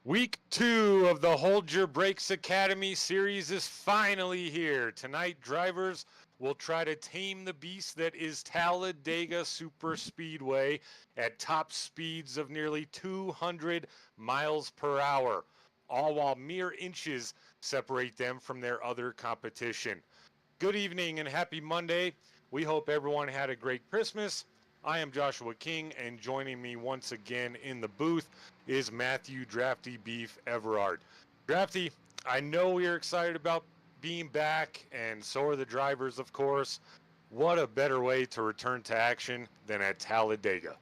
Week 2 of the Hold Your Brakes Academy series is finally here. Tonight, drivers We'll try to tame the beast that is Talladega Super Speedway at top speeds of nearly 200 miles per hour, all while mere inches separate them from their other competition. Good evening and happy Monday. We hope everyone had a great Christmas. I am Joshua King, and joining me once again in the booth is Matthew Drafty Beef Everard. Drafty, I know you're excited about being back, and so are the drivers, of course. What a better way to return to action than at Talladega?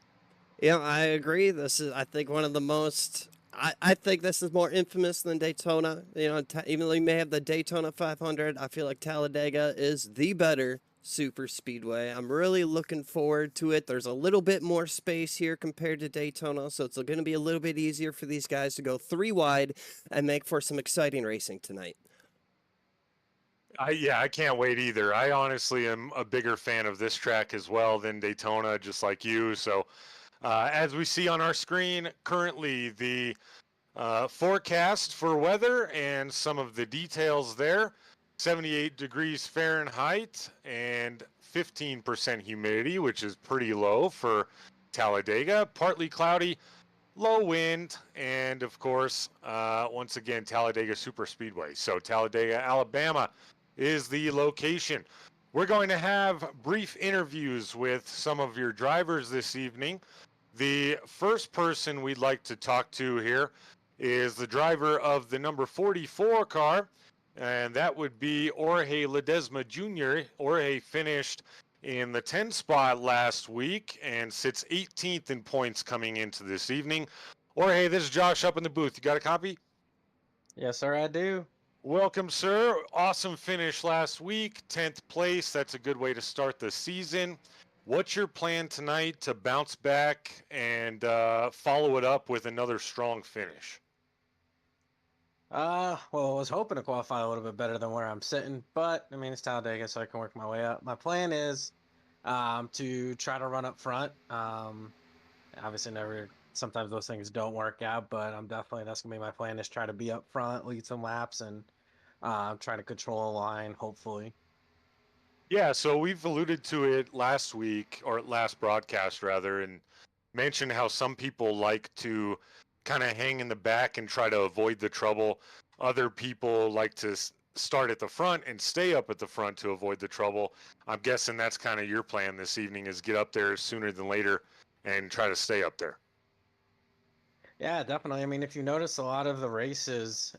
Yeah, I agree. This is, I think, one of the most. I think this is more infamous than Daytona. Even though you may have the Daytona 500, I feel like Talladega is the better super speedway. I'm really looking forward to it. There's a little bit more space here compared to Daytona, so it's going to be a little bit easier for these guys to go three wide and make for some exciting racing tonight. I can't wait either. I honestly am a bigger fan of this track as well than Daytona, just like you. So, as we see on our screen currently, the forecast for weather and some of the details there: 78 degrees Fahrenheit and 15% humidity, which is pretty low for Talladega. Partly cloudy, low wind, and of course, once again, Talladega Super Speedway. So, Talladega, Alabama is the location. We're going to have brief interviews with some of your drivers this evening. The first person we'd like to talk to here is the driver of the number 44 car, and that would be Jorge Ledesma Jr. Jorge finished in the 10 spot last week and sits 18th in points coming into this evening. Jorge, this is Josh up in the booth. You got a copy? Yes, sir, I do. Welcome, sir. Awesome finish last week, 10th place. That's a good way to start the season. What's your plan tonight to bounce back and follow it up with another strong finish? Well, I was hoping to qualify a little bit better than where I'm sitting, but I mean it's Talladega, so I can work my way up. My plan is to try to run up front. Obviously sometimes those things don't work out, but that's gonna be my plan, is try to be up front, lead some laps, and try to control a line, hopefully. Yeah, so we've alluded to it last week, or last broadcast rather, and mentioned how some people like to kind of hang in the back and try to avoid the trouble. Other people like to start at the front and stay up at the front to avoid the trouble. I'm guessing that's kind of your plan this evening, is get up there sooner than later and try to stay up there. Yeah, definitely. I mean, if you notice, a lot of the races,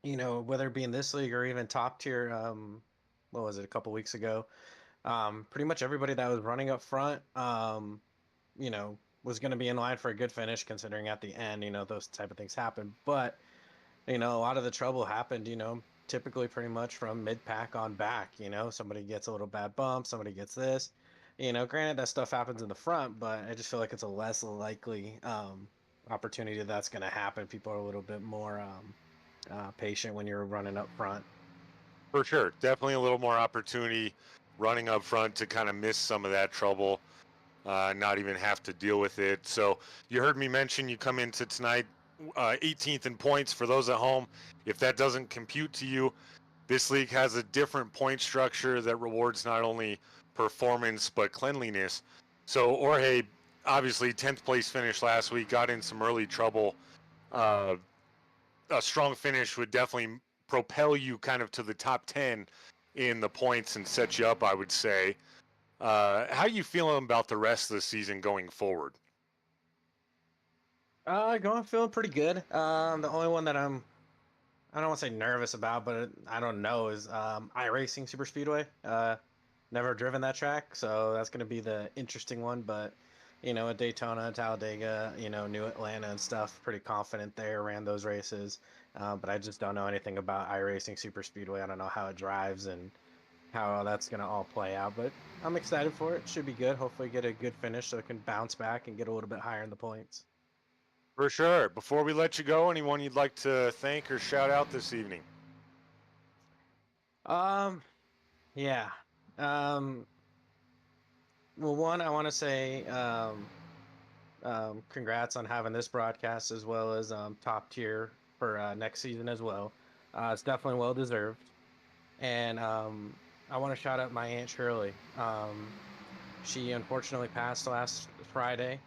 whether it be in this league or even top tier, what was it, a couple weeks ago? Pretty much everybody that was running up front, was going to be in line for a good finish, considering at the end, those type of things happen. But, a lot of the trouble happened, typically pretty much from mid-pack on back. Somebody gets a little bad bump, somebody gets this. Granted that stuff happens in the front, but I just feel like it's a less likely opportunity that's going to happen. People are a little bit more patient when you're running up front. For sure. Definitely a little more opportunity running up front to kind of miss some of that trouble, not even have to deal with it. So you heard me mention you come into tonight 18th in points. For those at home, if that doesn't compute to you, this league has a different point structure that rewards not only performance but cleanliness. So Jorge, obviously 10th place finish last week, got in some early trouble. A strong finish would definitely propel you kind of to the top 10 in the points and set you up, I would say. How are you feeling about the rest of the season going forward? Feeling pretty good. The only one that I don't want to say nervous about, but I don't know, is iRacing Super Speedway. Never driven that track, so that's going to be the interesting one. But at Daytona, Talladega, New Atlanta and stuff, pretty confident there. Ran those races, but I just don't know anything about iRacing Super Speedway. I don't know how it drives and how that's going to all play out. But I'm excited for it. Should be good. Hopefully, get a good finish so it can bounce back and get a little bit higher in the points. For sure. Before we let you go, anyone you'd like to thank or shout out this evening? Yeah. Um, well, one, I want to say congrats on having this broadcast, as well as top tier for next season as well. It's definitely well deserved. And I want to shout out my Aunt Shirley. She unfortunately passed last Friday,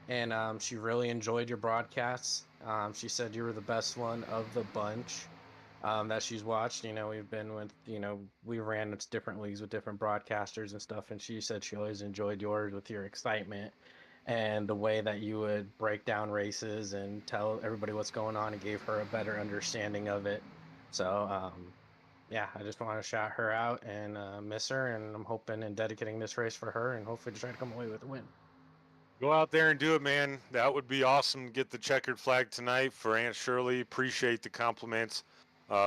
and she really enjoyed your broadcasts. She said you were the best one of the bunch that she's watched. You know, we've been with, we ran into different leagues with different broadcasters and stuff, and she said she always enjoyed yours with your excitement and the way that you would break down races and tell everybody what's going on and gave her a better understanding of it. So, yeah, I just want to shout her out and miss her, and I'm hoping and dedicating this race for her, and hopefully to try to come away with a win. Go out there and do it, man. That would be awesome. Get the checkered flag tonight for Aunt Shirley. Appreciate the compliments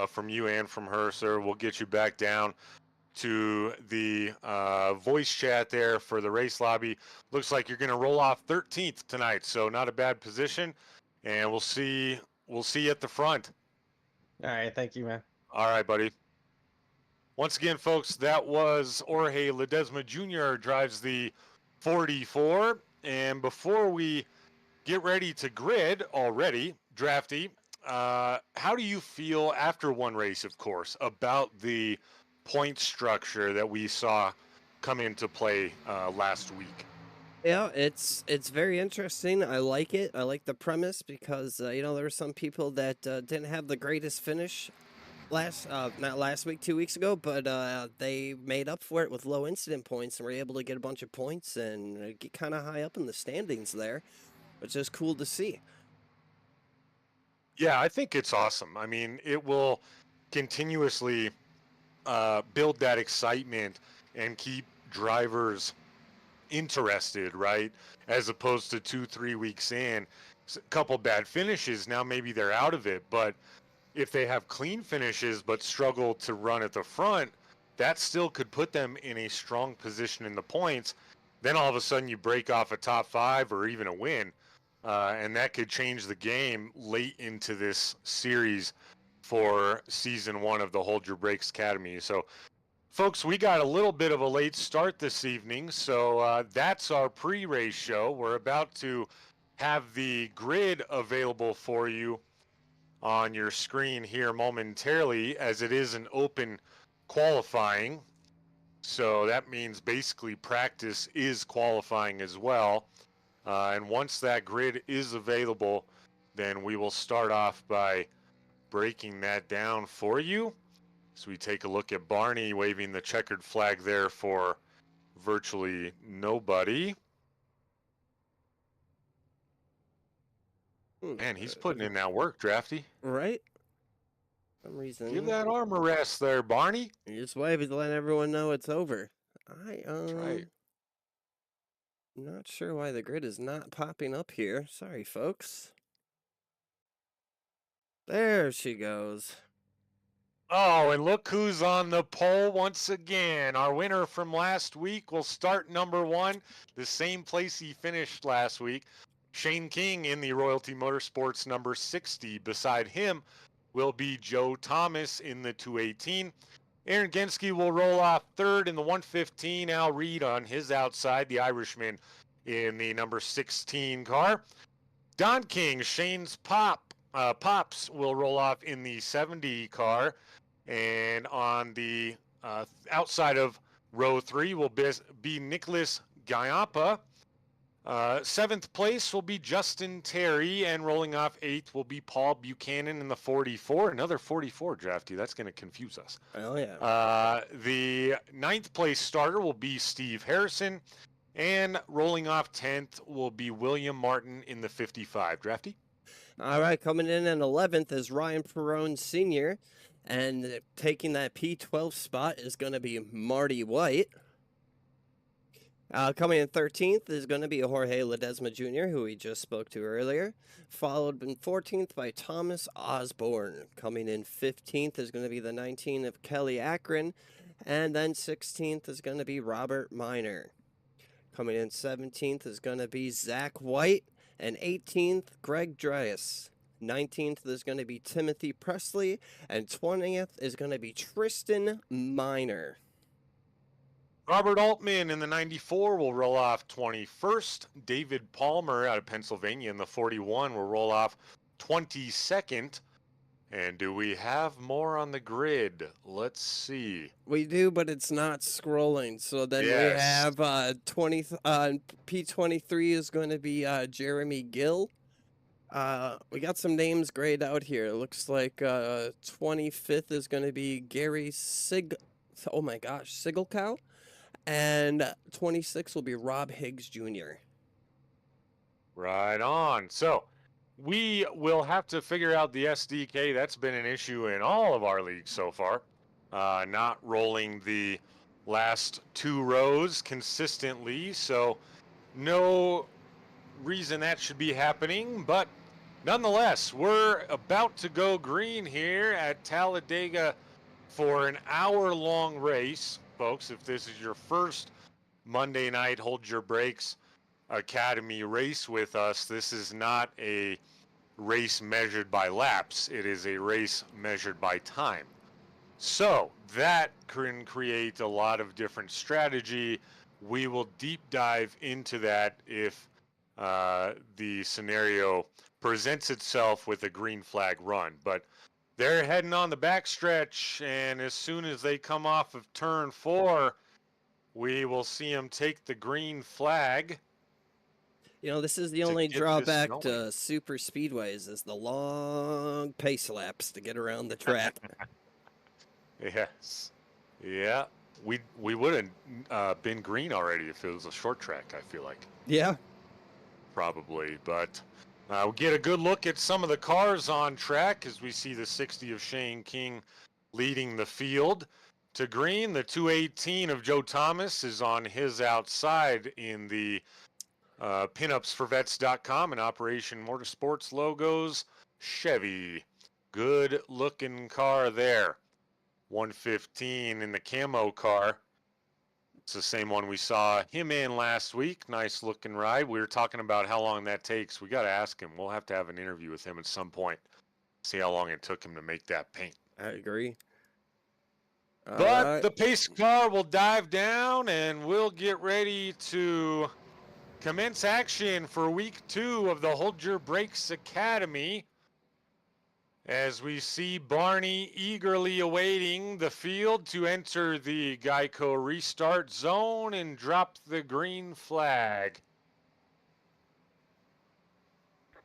from you and from her, sir. We'll get you back down to the voice chat there for the race lobby. Looks like you're going to roll off 13th tonight, so not a bad position. And we'll see you at the front. All right, thank you, man. All right, buddy. Once again, folks, that was Jorge Ledesma Jr. drives the 44. And before we get ready to grid already, Drafty, how do you feel after one race, of course, about the point structure that we saw come into play last week? Yeah, it's very interesting. I like it. I like the premise because there were some people that didn't have the greatest finish not last week, 2 weeks ago, but they made up for it with low incident points and were able to get a bunch of points and get kind of high up in the standings there, which is cool to see. Yeah, I think it's awesome. I mean, it will continuously build that excitement and keep drivers interested, right? As opposed to 2-3 weeks in, a couple bad finishes, now maybe they're out of it, but if they have clean finishes but struggle to run at the front, that still could put them in a strong position in the points. Then all of a sudden you break off a top 5 or even a win, and that could change the game late into this series for season 1 of the Hold Your Brakes Academy. So folks, we got a little bit of a late start this evening, so that's our pre-race show. We're about to have the grid available for you on your screen here momentarily, as it is an open qualifying. So that means basically practice is qualifying as well. And once that grid is available, then we will start off by breaking that down for you. So we take a look at Barney waving the checkered flag there for virtually nobody. Man, he's putting in that work, Drafty. Right? For some reason. Give that arm a rest there, Barney. You just waving to let everyone know it's over. That's right. Not sure why the grid is not popping up here. Sorry, folks. There she goes. Oh, and look who's on the pole once again. Our winner from last week will start number 1, the same place he finished last week. Shane King in the Royalty Motorsports number 60. Beside him will be Joe Thomas in the 218. Aaron Genske will roll off 3rd in the 115. Al Reed on his outside, the Irishman in the number 16 car. Don King, Shane's Pops will roll off in the 70 car. And on the outside of row 3 will be Nicholas Gaiampa. 7th place will be Justin Terry, and rolling off 8th will be Paul Buchanan in the 44. Another 44, Drafty. That's going to confuse us. Oh, yeah. The 9th place starter will be Steve Harrison, and rolling off 10th will be William Martin in the 55. Drafty? All right, coming in at 11th is Ryan Perrone Sr., and taking that P12 spot is going to be Marty White. Coming in 13th is going to be Jorge Ledesma Jr., who we just spoke to earlier, followed in 14th by Thomas Osborne. Coming in 15th is going to be the 19 of Kelly Akron, and then 16th is going to be Robert Miner. Coming in 17th is going to be Zach White, and 18th, Greg Dryas. 19th is going to be Timothy Presley, and 20th is going to be Tristan Miner. Robert Altman in the 94 will roll off 21st. David Palmer out of Pennsylvania in the 41 will roll off 22nd. And do we have more on the grid? Let's see. We do, but it's not scrolling. So then we Yes. have P23 is going to be Jeremy Gill. We got some names grayed out here. It looks like 25th is going to be Gary Sigelcow. And 26 will be Rob Higgs Jr. Right on. So we will have to figure out the SDK. That's been an issue in all of our leagues so far. Not rolling the last 2 rows consistently. So no reason that should be happening. But nonetheless, we're about to go green here at Talladega for an hour-long race. Folks, if this is your first Monday night Hold Your Brakes Academy race with us, this is not a race measured by laps. It is a race measured by time. So that can create a lot of different strategy. We will deep dive into that if the scenario presents itself with a green flag run. But they're heading on the backstretch, and as soon as they come off of turn 4, we will see them take the green flag. You know, this is the only drawback to super speedways is the long pace laps to get around the track. Yes. Yeah. We would have been green already if it was a short track, I feel like. Yeah. Probably. But we'll get a good look at some of the cars on track as we see the 60 of Shane King leading the field to green. The 218 of Joe Thomas is on his outside in the pinupsforvets.com and Operation Motorsports logos. Chevy. Good looking car there. 115 in the camo car. It's the same one we saw him in last week. Nice looking ride. We were talking about how long that takes. We got to ask him. We'll have to have an interview with him at some point. See how long it took him to make that paint. I agree. But the pace car will dive down and we'll get ready to commence action for week 2 of the Hold Your Brakes Academy. As we see Barney eagerly awaiting the field to enter the Geico restart zone and drop the green flag.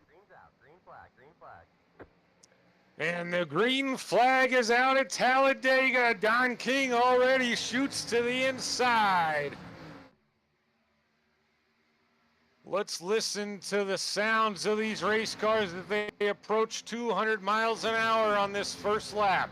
Green's out. Green flag. Green flag. And the green flag is out at Talladega. Don King already shoots to the inside. Let's listen to the sounds of these race cars as they approach 200 miles an hour on this first lap.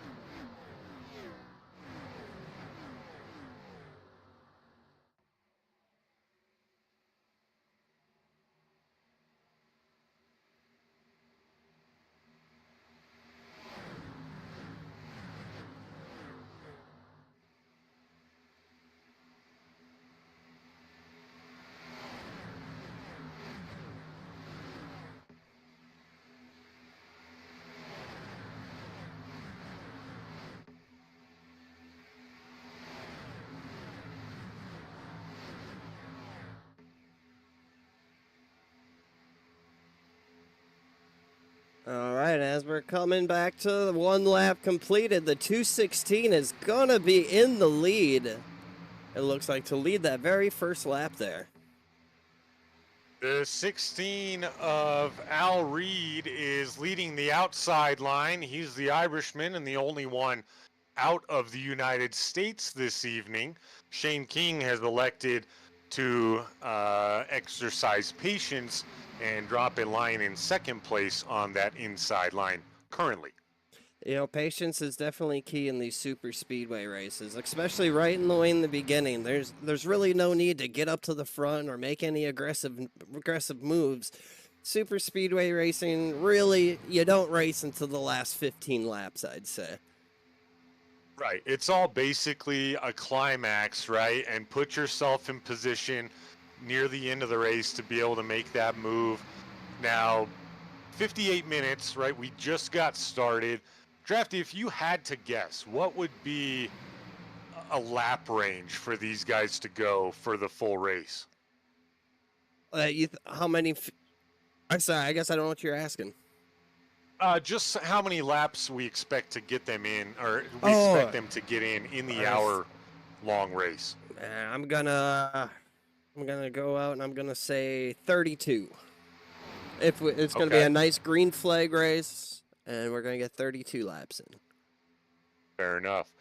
All right, as we're coming back to the 1 lap completed, the 216 is going to be in the lead. It looks like to lead that very first lap there. The 16 of Al Reed is leading the outside line. He's the Irishman and the only one out of the United States this evening. Shane King has elected to exercise patience and drop a line in second place on that inside line currently. You know, patience is definitely key in these super speedway races, especially right in the way in the beginning. There's really no need to get up to the front or make any aggressive moves. Super speedway racing, really, you don't race until the last 15 laps, I'd say. Right. It's all basically a climax, right? And put yourself in position near the end of the race to be able to make that move. Now, 58 minutes, right? We just got started. Drafty, if you had to guess, what would be a lap range for these guys to go for the full race? How many? I'm sorry, I guess I don't know what you're asking. Just how many laps we expect to get them in, or we Oh, expect them to get in the hour-long race. I'm gonna go out and I'm gonna say 32. It's gonna be Okay. a nice green flag race, and we're gonna get 32 laps in. Fair enough.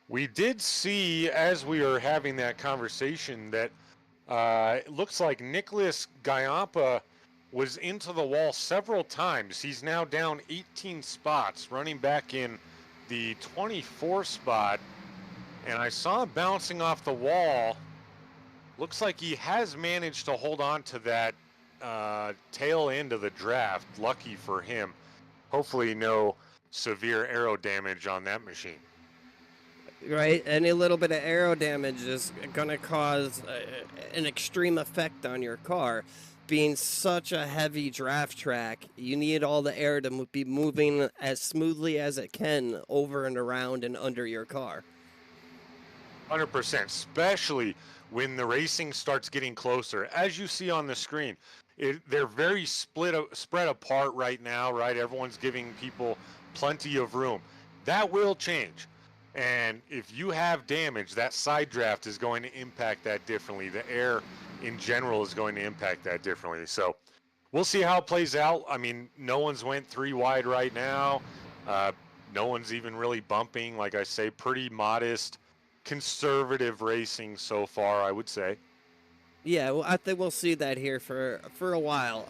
We did see, as we were having that conversation, that it looks like Nicholas Gaiampa was into the wall several times. He's now down 18 spots, running back in the 24 spot. And I saw him bouncing off the wall. Looks like he has managed to hold on to that tail end of the draft. Lucky for him. Hopefully no severe aero damage on that machine. Right? Any little bit of aero damage is going to cause an extreme effect on your car. Being such a heavy draft track, you need all the air to be moving as smoothly as it can over and around and under your car. 100%, especially when the racing starts getting closer. As you see on the screen, they're very spread apart right now, right? Everyone's giving people plenty of room. That will change. And if you have damage, that side draft is going to impact that differently. The air in general is going to impact that differently. So we'll see how it plays out. I mean, no one's went 3 wide right now. No one's even really bumping. Like I say, pretty modest, conservative racing so far, I would say. Yeah, well, I think we'll see that here for a while.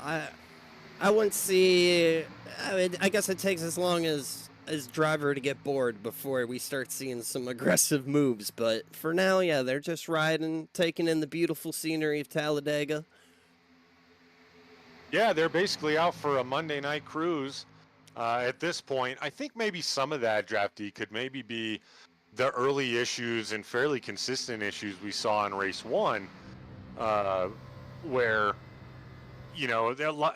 I wouldn't see. I mean, I guess it takes as long as driver to get bored before we start seeing some aggressive moves. But for now, yeah, they're just riding, taking in the beautiful scenery of Talladega. Yeah, they're basically out for a Monday night cruise at this point. I think maybe some of that, Drafty, could maybe be the early issues and fairly consistent issues we saw in race 1, where, you know,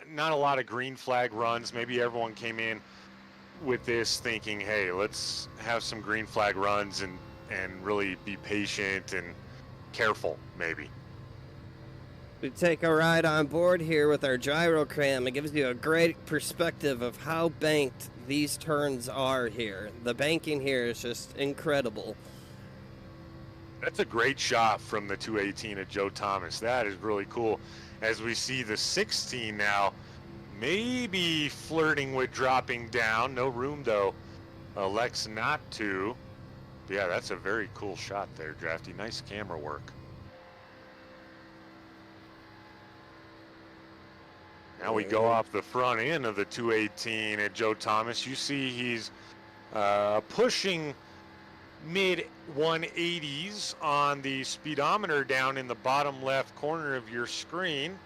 not a lot of green flag runs. Maybe everyone came in with this thinking, hey, let's have some green flag runs and really be patient and careful, maybe. We take a ride on board here with our gyro cam. It gives you a great perspective of how banked these turns are here. The banking here is just incredible. That's a great shot from the 218 of Joe Thomas. That is really cool. As we see the 16 now, maybe flirting with dropping down. No room, though. Elects not to. Yeah, that's a very cool shot there, Drafty. Nice camera work. Now we go off the front end of the 218 at Joe Thomas. You see he's pushing mid 180s on the speedometer down in the bottom left corner of your screen.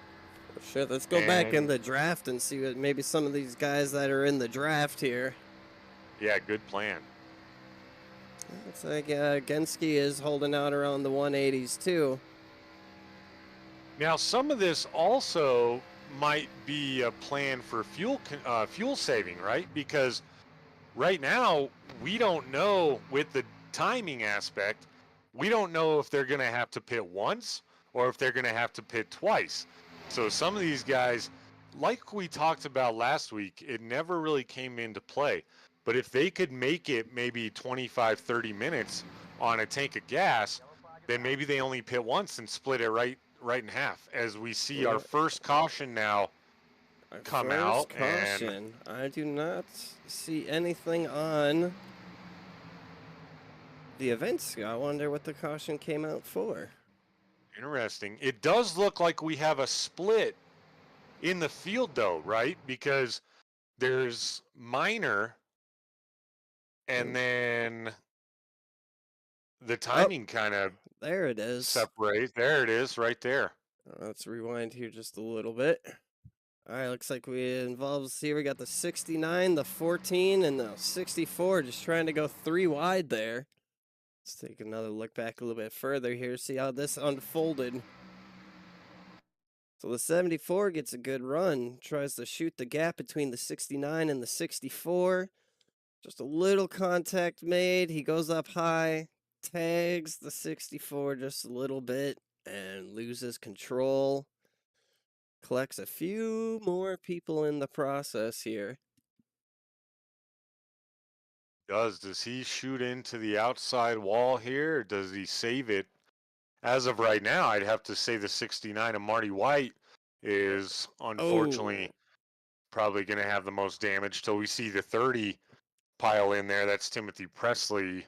Shit, let's go back in the draft and see what maybe some of these guys that are in the draft here. Yeah, good plan. Looks like Genski is holding out around the 180s too. Now, some of this also might be a plan for fuel saving, right? Because right now we don't know, with the timing aspect, we don't know if they're going to have to pit once or if they're going to have to pit twice. So some of these guys, like we talked about last week, it never really came into play. But if they could make it maybe 25, 30 minutes on a tank of gas, then maybe they only pit once and split it right in half. As we see our first caution now come out. Caution. I do not see anything on the events. I wonder what the caution came out for. Interesting. It does look like we have a split in the field, though, right? Because there's minor, and then the timing kind of there it is. separates. There it is, right there. Let's rewind here just a little bit. All right, looks like we involves here. We got the 69, the 14, and the 64, just trying to go 3 wide there. Let's take another look back a little bit further here, see how this unfolded. So the 74 gets a good run, tries to shoot the gap between the 69 and the 64. Just a little contact made. He goes up high, tags the 64 just a little bit, and loses control. Collects a few more people in the process here. Does he shoot into the outside wall here, or does he save it? As of right now, I'd have to say the 69 of Marty White is unfortunately Oh, probably going to have the most damage till we see the 30 pile in there. That's Timothy Presley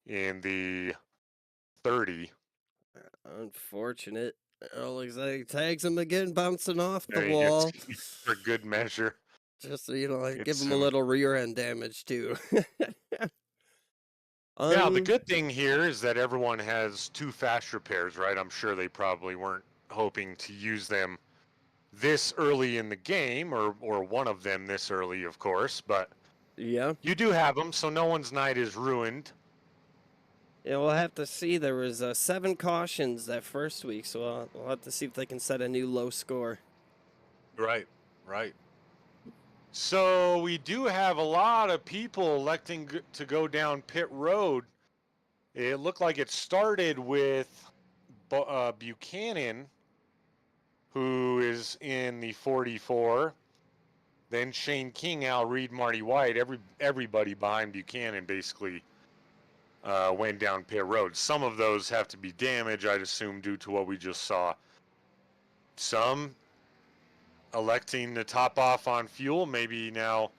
in the 30. unfortunate. Oh, looks like he tags him again, bouncing off the And he gets wall. for good measure. Just so, like, give It's him a little rear end damage too. Now, the Un good thing here is that everyone has 2 fast repairs, right? I'm sure they probably weren't hoping to use them this early in the game, or one of them this early, of course, but yeah. you do have them, so no one's night is ruined. Yeah, we'll have to see. There was 7 cautions that first week, so we'll have to see if they can set a new low score. Right, right. So we do have a lot of people electing to go down pit road. It looked like it started with Buchanan, who is in the 44. Then Shane King, Al Reed, Marty White. Everybody behind Buchanan basically went down pit road. Some of those have to be damaged, I'd assume, due to what we just saw. Some electing to top off on fuel, maybe now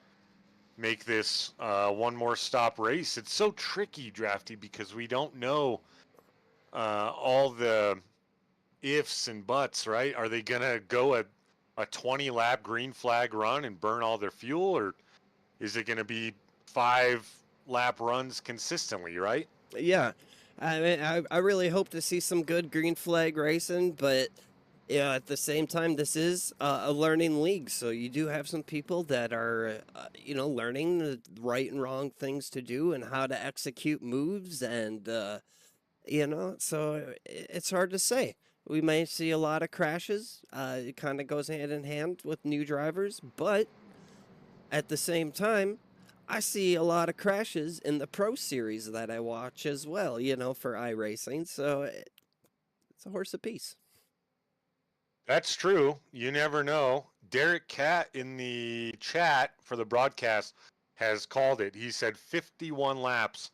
make this one more stop race. It's so tricky, Drafty, because we don't know all the ifs and buts, right? Are they going to go a 20 lap green flag run and burn all their fuel, or is it going to be 5 lap runs consistently, right? Yeah, I mean, I really hope to see some good green flag racing, but yeah, at the same time, this is a learning league, so you do have some people that are, learning the right and wrong things to do and how to execute moves, and so it's hard to say. We may see a lot of crashes. It kind of goes hand in hand with new drivers, but at the same time, I see a lot of crashes in the pro series that I watch as well, for iRacing. So it's a horse apiece. That's true. You never know. Derek Cat in the chat for the broadcast has called it. He said 51 laps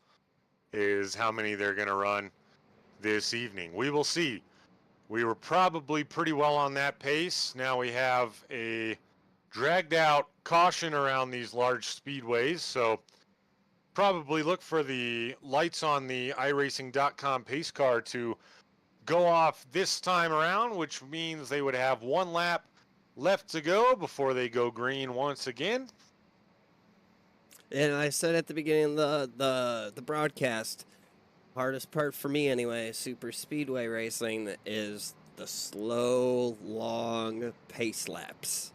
is how many they're going to run this evening. We will see. We were probably pretty well on that pace. Now we have a dragged out caution around these large speedways, so probably look for the lights on the iRacing.com pace car to go off this time around, which means they would have 1 lap left to go before they go green once again. And I said at the beginning of the broadcast, hardest part for me anyway, super speedway racing is the slow, long pace laps.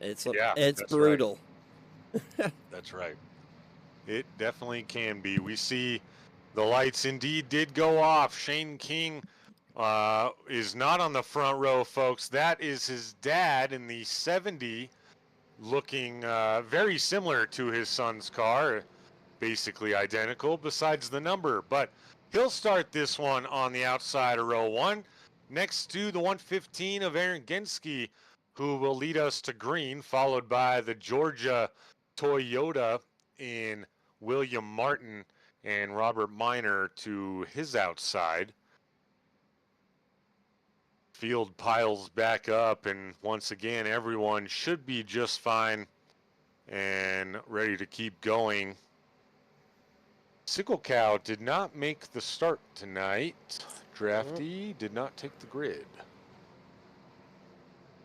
It's that's brutal. Right. That's right. It definitely can be. We see the lights indeed did go off. Shane King is not on the front row, folks. That is his dad in the 70, looking very similar to his son's car, basically identical besides the number. But he'll start this one on the outside of row 1 next to the 115 of Aaron Genske, who will lead us to green, followed by the Georgia Toyota in William Martin and Robert Miner to his outside. Field piles back up, and once again, everyone should be just fine and ready to keep going. Sickle Cow did not make the start tonight. Drafty did not take the grid,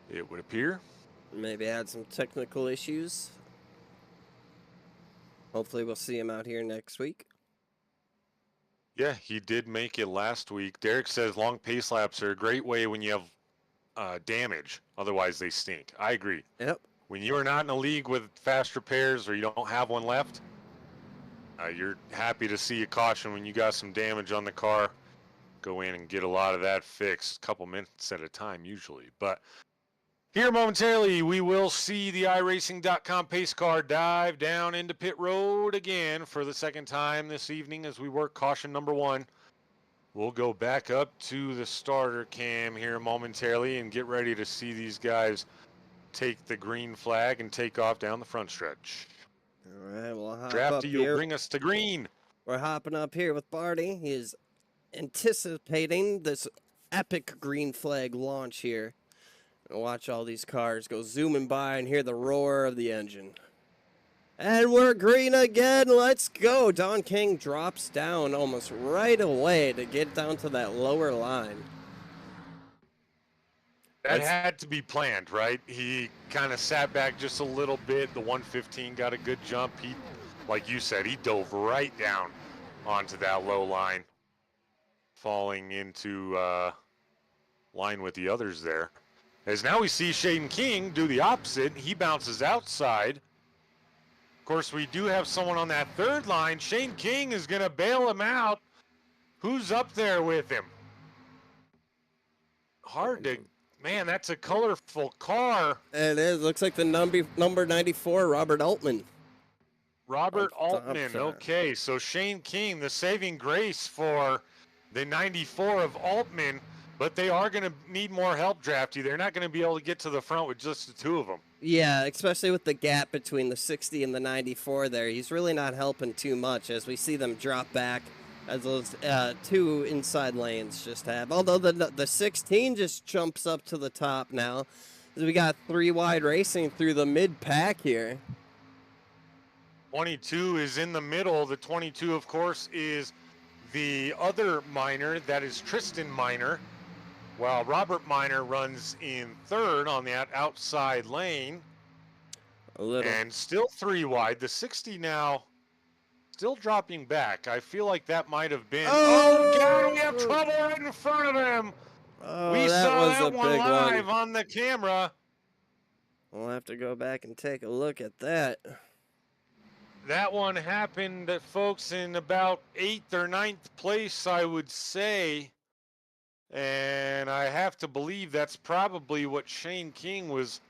it would appear. Maybe had some technical issues. Hopefully we'll see him out here next week. Yeah, he did make it last week. Derek says long pace laps are a great way when you have damage. Otherwise, they stink. I agree. Yep. When you are not in a league with fast repairs or you don't have one left, you're happy to see a caution when you got some damage on the car. Go in and get a lot of that fixed, a couple minutes at a time usually. But here momentarily, we will see the iRacing.com pace car dive down into pit road again for the second time this evening as we work caution number 1. We'll go back up to the starter cam here momentarily and get ready to see these guys take the green flag and take off down the front stretch. All right, we'll hop up Drafty, you'll here. bring us to green. We're hopping up here with Barty. He is anticipating this epic green flag launch here. And watch all these cars go zooming by and hear the roar of the engine. And we're green again. Let's go. Don King drops down almost right away to get down to that lower line. That had to be planned, right? He kind of sat back just a little bit. The 115 got a good jump. He, like you said, he dove right down onto that low line, falling into line with the others there. As now we see Shaden King do the opposite. He bounces outside. Of course, we do have someone on that third line. Shane King is going to bail him out. Who's up there with him? Hard to... Man, that's a colorful car. It is. Looks like the number 94, Robert Altman. Robert Up top Altman. there. Okay, so Shane King, the saving grace for the 94 of Altman, but they are going to need more help, Drafty. They're not going to be able to get to the front with just the two of them. Yeah, especially with the gap between the 60 and the 94 there. He's really not helping too much as we see them drop back as those two inside lanes just have. Although the 16 just jumps up to the top now. As we got three wide racing through the mid-pack here. 22 is in the middle. The 22, of course, is the other Minor. That is Tristan Minor. While Robert Minor runs in third on that outside lane. A little. And still three wide. The 60 now still dropping back. I feel like that might have been... Oh, God, we have trouble right in front of him. Oh, We that saw was that a one big live one. on the camera. We'll have to go back and take a look at that. That one happened, folks, in about 8th or 9th place, I would say. And I have to believe that's probably what Shane King was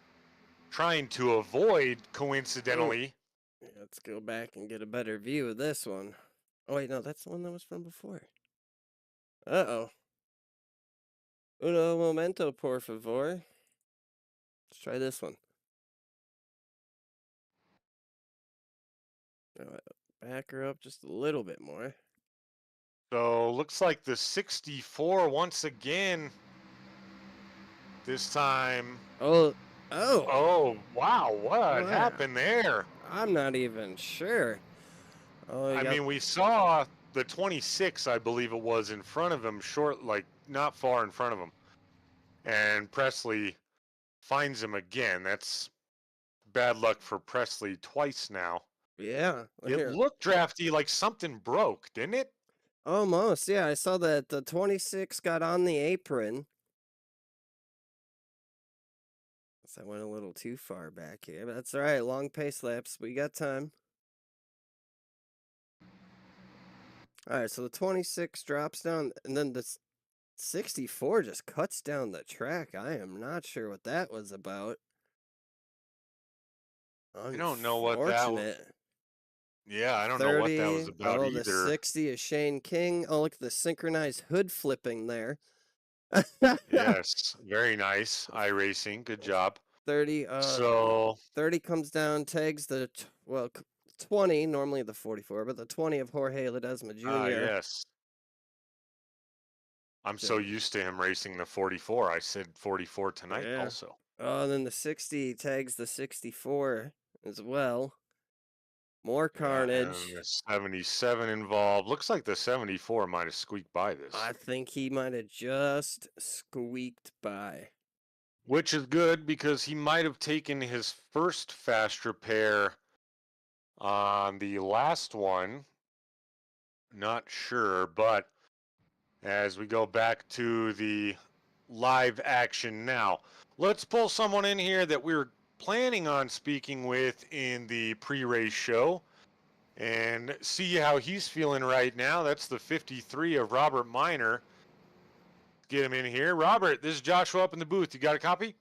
trying to avoid, coincidentally. Let's go back and get a better view of this one. Oh, wait, no, that's the one that was from before. Uh-oh. Uno momento, por favor. Let's try this one. Back her up just a little bit more. So looks like the 64 once again. This time. Oh. Oh, wow. What Wow. happened there? I'm not even sure. Oh, I mean, we saw the 26, I believe it was, in front of him, short, like not far in front of him. And Presley finds him again. That's bad luck for Presley twice now. yeah. It looked, Drafty, like something broke, didn't it? Almost, yeah. I saw that the 26 got on the apron. I went a little too far back here, but that's all right. Long pace laps. We got time. All right, so the 26 drops down, and then the 64 just cuts down the track. I am not sure what that was about. I don't know what that was. Unfortunate. Yeah, I don't know what that was about The either. 60 is Shane King. Oh, look at the synchronized hood flipping there. Yes, very nice. iRacing, good job. 30. So 30 comes down, tags the 20, normally the 44, but the 20 of Jorge Ledesma Jr. yes. I'm so used to him racing the 44. I said 44 tonight Yeah. also. Oh, and then the 60 tags the 64 as well. More carnage. And the 77 involved. Looks like the 74 might have squeaked by this. I think he might have just squeaked by. Which is good because he might have taken his first fast repair on the last one. Not sure, but as we go back to the live action now, let's pull someone in here that we're planning on speaking with in the pre-race show and see how he's feeling right now. That's the 53 of Robert Minor. Get him in here. Robert, this is Joshua up in the booth. You got a copy?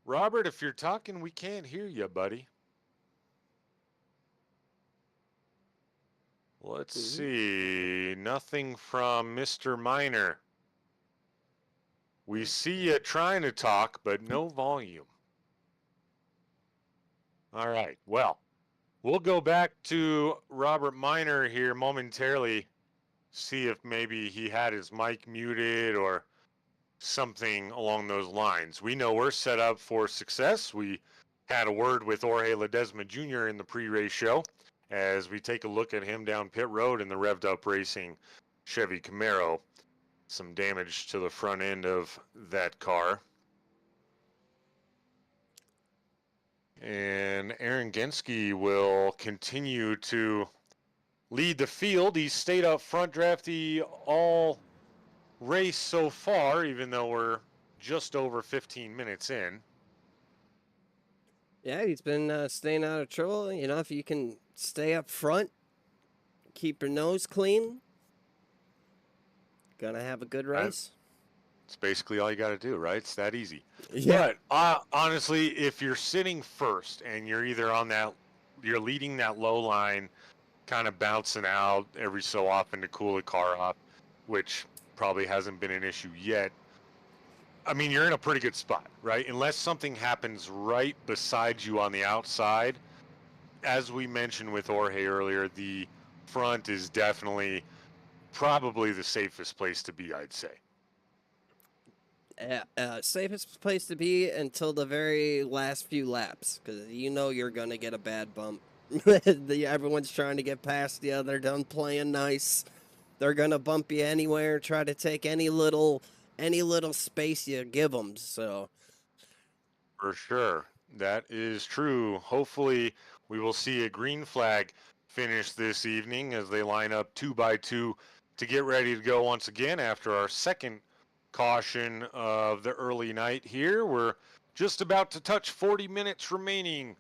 Robert, if you're talking, we can't hear you, buddy. Let's see. Nothing from Mr. Minor. We see you trying to talk, but no volume. All right. Well, we'll go back to Robert Miner here momentarily, see if maybe he had his mic muted or something along those lines. We know we're set up for success. We had a word with Jorge Ledesma Jr. in the pre-race show as we take a look at him down pit road in the revved up racing Chevy Camaro. Some damage to the front end of that car. And Aaron Genske will continue to lead the field. He's stayed up front, Drafty, all race so far, even though we're just over 15 minutes in. Yeah, he's been staying out of trouble. You know, if you can stay up front, keep your nose clean, gonna have a good race. It's basically all you got to do, right? It's that easy. Yeah. But honestly, if you're sitting first and you're either on that, you're leading that low line, kind of bouncing out every so often to cool the car off, which probably hasn't been an issue yet. I mean, you're in a pretty good spot, right? Unless something happens right beside you on the outside. As we mentioned with Jorge earlier, the front is definitely probably the safest place to be, I'd say. Safest place to be until the very last few laps, because you know you're gonna get a bad bump. Everyone's trying to get past you. They're done playing nice. They're gonna bump you anywhere. Try to take any little space you give them. So For sure, that is true. Hopefully, we will see a green flag finish this evening as they line up 2 by 2 to get ready to go once again after our second caution of the early night here. We're just about to touch 40 minutes remaining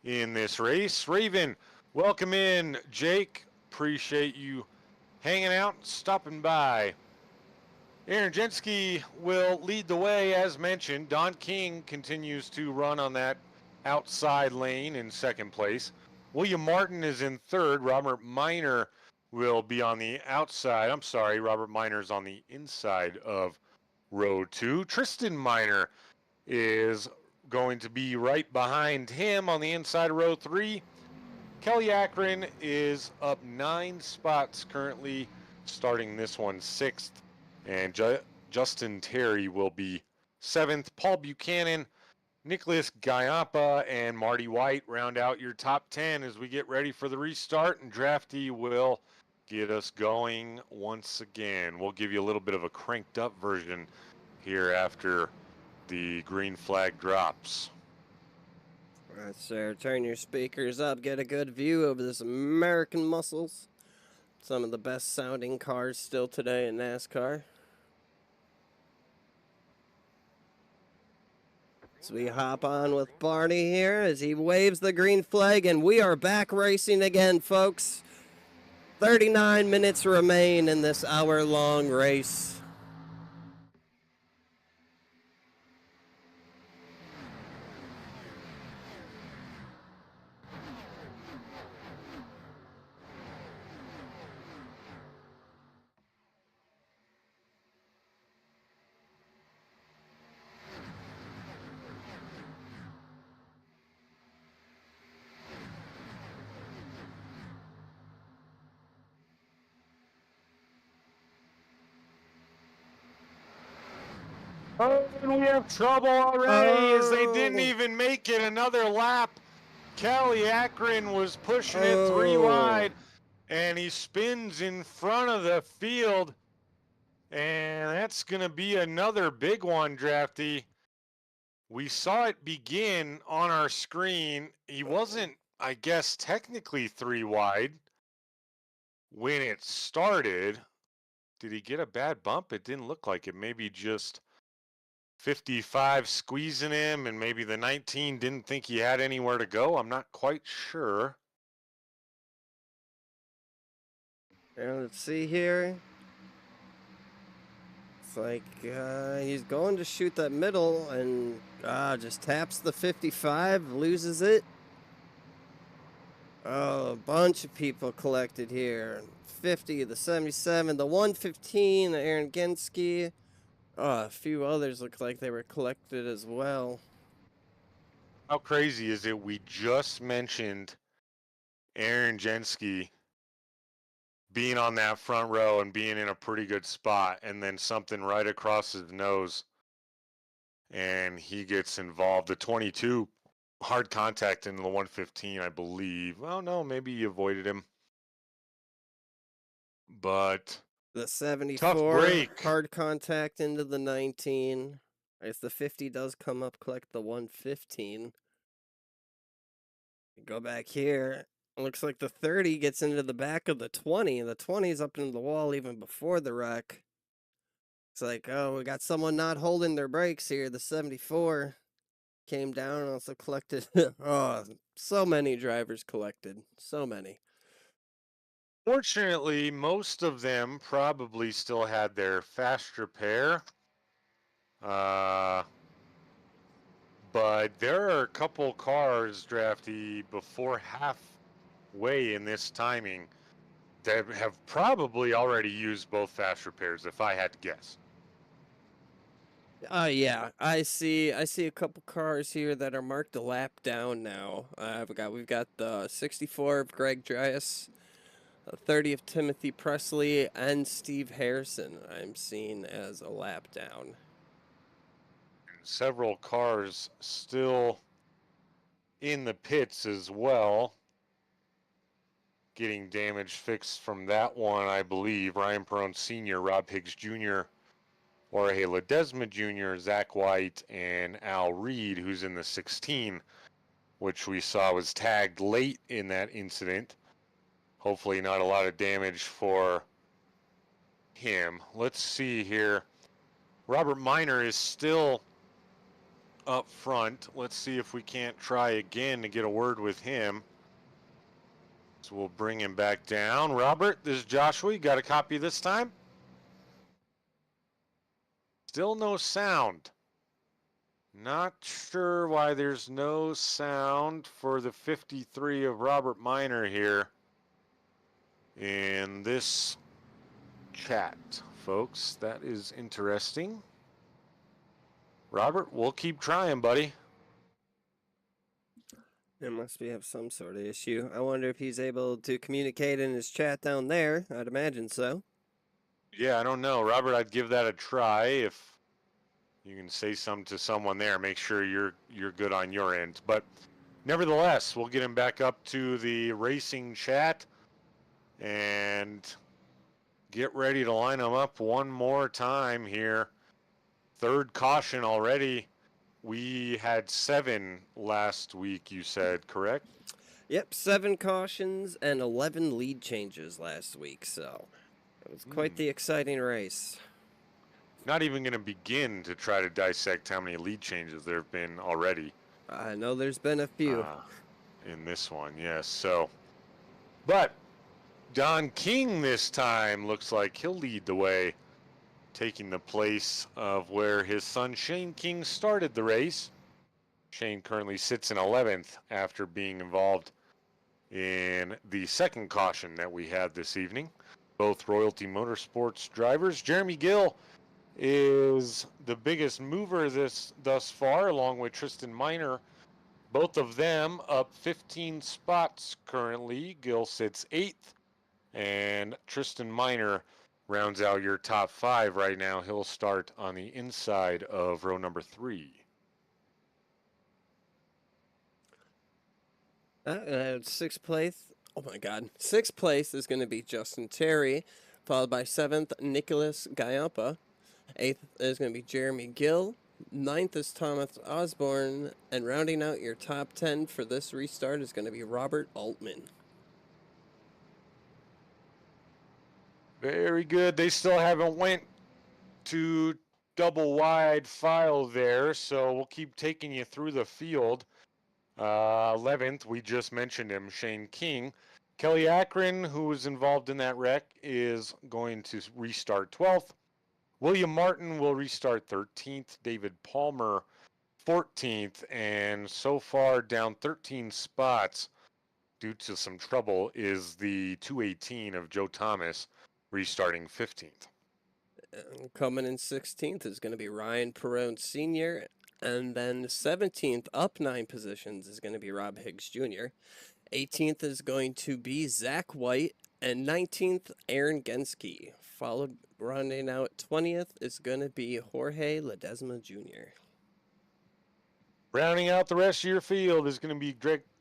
in this race. Raven, welcome in. Jake, appreciate you hanging out, stopping by. Aaron Genske will lead the way as mentioned. Don King continues to run on that outside lane in second place. William Martin is in third. Robert Miner will be on the outside. I'm sorry, Robert Miner's on the inside of row 2. Tristan Miner is going to be right behind him on the inside of row 3. Kelly Akron is up 9 spots currently, starting this one 6th. And Justin Terry will be 7th. Paul Buchanan, Nicholas Gayapa, and Marty White round out your top 10 as we get ready for the restart. And Drafty will get us going once again. We'll give you a little bit of a cranked up version here after the green flag drops. all right, sir, turn your speakers up. Get a good view of this American muscles. Some of the best sounding cars still today in NASCAR. So we hop on with Barney here as he waves the green flag, and we are back racing again, folks. 39 minutes remain in this hour-long race. Oh, we have trouble already as they didn't Oh. even make it another lap. Kelly Akron was pushing it 3 Oh. wide, and he spins in front of the field. And that's going to be another big one, Drafty. We saw it begin on our screen. He wasn't, I guess, technically 3 wide when it started. Did he get a bad bump? It didn't look like it. Maybe just 55 squeezing him, and maybe the 19 didn't think he had anywhere to go. I'm not quite sure. Yeah, let's see here. It's like he's going to shoot that middle and just taps the 55, loses it. Oh, a bunch of people collected here. 50, the 77, the 115, the Aaron Genske. Oh, a few others look like they were collected as well. How crazy is it? We just mentioned Aaron Jensky being on that front row and being in a pretty good spot, and then something right across his nose, and he gets involved. The 22 hard contact in the 115, I believe. Oh no, maybe he avoided him, but The tough 74 break. hard contact into the 19. If the 50 does come up, collect the 115. Go back here. Looks like the 30 gets into the back of the 20. The 20 is up into the wall even before the wreck. It's like, oh, we got someone not holding their brakes here. The 74 came down and also collected. Oh, so many drivers collected. So many. Fortunately, most of them probably still had their fast repair. But there are a couple cars, Drafty, before halfway in this timing that have probably already used both fast repairs, if I had to guess. Yeah, I see a couple cars here that are marked a lap down now. We've got the 64 of Greg Dryas, 30 of Timothy Presley, and Steve Harrison. I'm seeing as a lap down. Several cars still in the pits as well, getting damage fixed from that one, I believe. Ryan Perone Sr., Rob Higgs Jr., Jorge Ledesma Jr., Zach White, and Al Reed, who's in the 16, which we saw was tagged late in that incident. Hopefully not a lot of damage for him. Let's see here. Robert Miner is still up front. Let's see if we can't try again to get a word with him. So we'll bring him back down. Robert, this is Joshua. You got a copy this time? Still no sound. Not sure why there's no sound for the 53 of Robert Miner here in this chat, folks. That is interesting. Robert, we'll keep trying, buddy. It must be have some sort of issue. I wonder if he's able to communicate in his chat down there. I'd imagine so. Yeah, I don't know. Robert, I'd give that a try. If you can say something to someone there, make sure you're good on your end. But nevertheless, we'll get him back up to the racing chat and get ready to line them up one more time here. Third caution already. We had 7 last week, you said, correct? Yep, 7 cautions and 11 lead changes last week, so it was quite the exciting race. Not even going to begin to try to dissect how many lead changes there have been already. I know there's been a few. In this one, yes. So, but Don King this time looks like he'll lead the way, taking the place of where his son Shane King started the race. Shane currently sits in 11th after being involved in the second caution that we had this evening. Both Royalty Motorsports drivers. Jeremy Gill is the biggest mover thus far, along with Tristan Miner. Both of them up 15 spots currently. Gill sits 8th, and Tristan Miner rounds out your top 5 right now. He'll start on the inside of row number 3. 6th place. Oh my God. 6th place is going to be Justin Terry, followed by 7th, Nicholas Gayampa. 8th is going to be Jeremy Gill. 9th is Thomas Osborne. And rounding out your top 10 for this restart is going to be Robert Altman. Very good. They still haven't went to double wide file there, so we'll keep taking you through the field. 11th, we just mentioned him, Shane King. Kelly Akron, who was involved in that wreck, is going to restart 12th. William Martin will restart 13th. David Palmer 14th, and so far down 13 spots due to some trouble is the 218 of Joe Thomas restarting 15th. Coming in 16th is going to be Ryan Perone Sr. And then 17th, up 9 positions, is going to be Rob Higgs Jr. 18th is going to be Zach White. And 19th, Aaron Genske. Followed, rounding out 20th, is going to be Jorge Ledesma Jr. Rounding out the rest of your field is going to be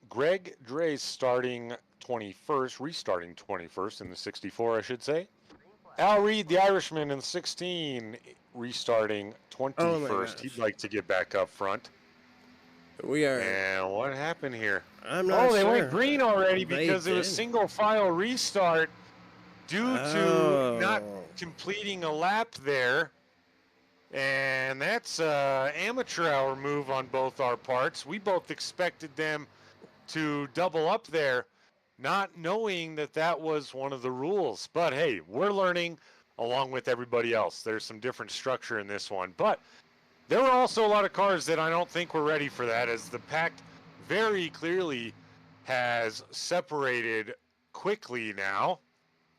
Greg Dre starting 21st, restarting 21st in the 64, I should say. Al Reed, the Irishman, in 16, restarting 21st. He'd like to get back up front. We are. And what happened here? I'm not they sure. went green already They because it was did. single file restart due to not completing a lap there. And that's amateur hour move on both our parts. We both expected them to double up there, not knowing that that was one of the rules. But hey, we're learning along with everybody else. There's some different structure in this one. But there were also a lot of cars that I don't think were ready for that, as the pack very clearly has separated quickly now.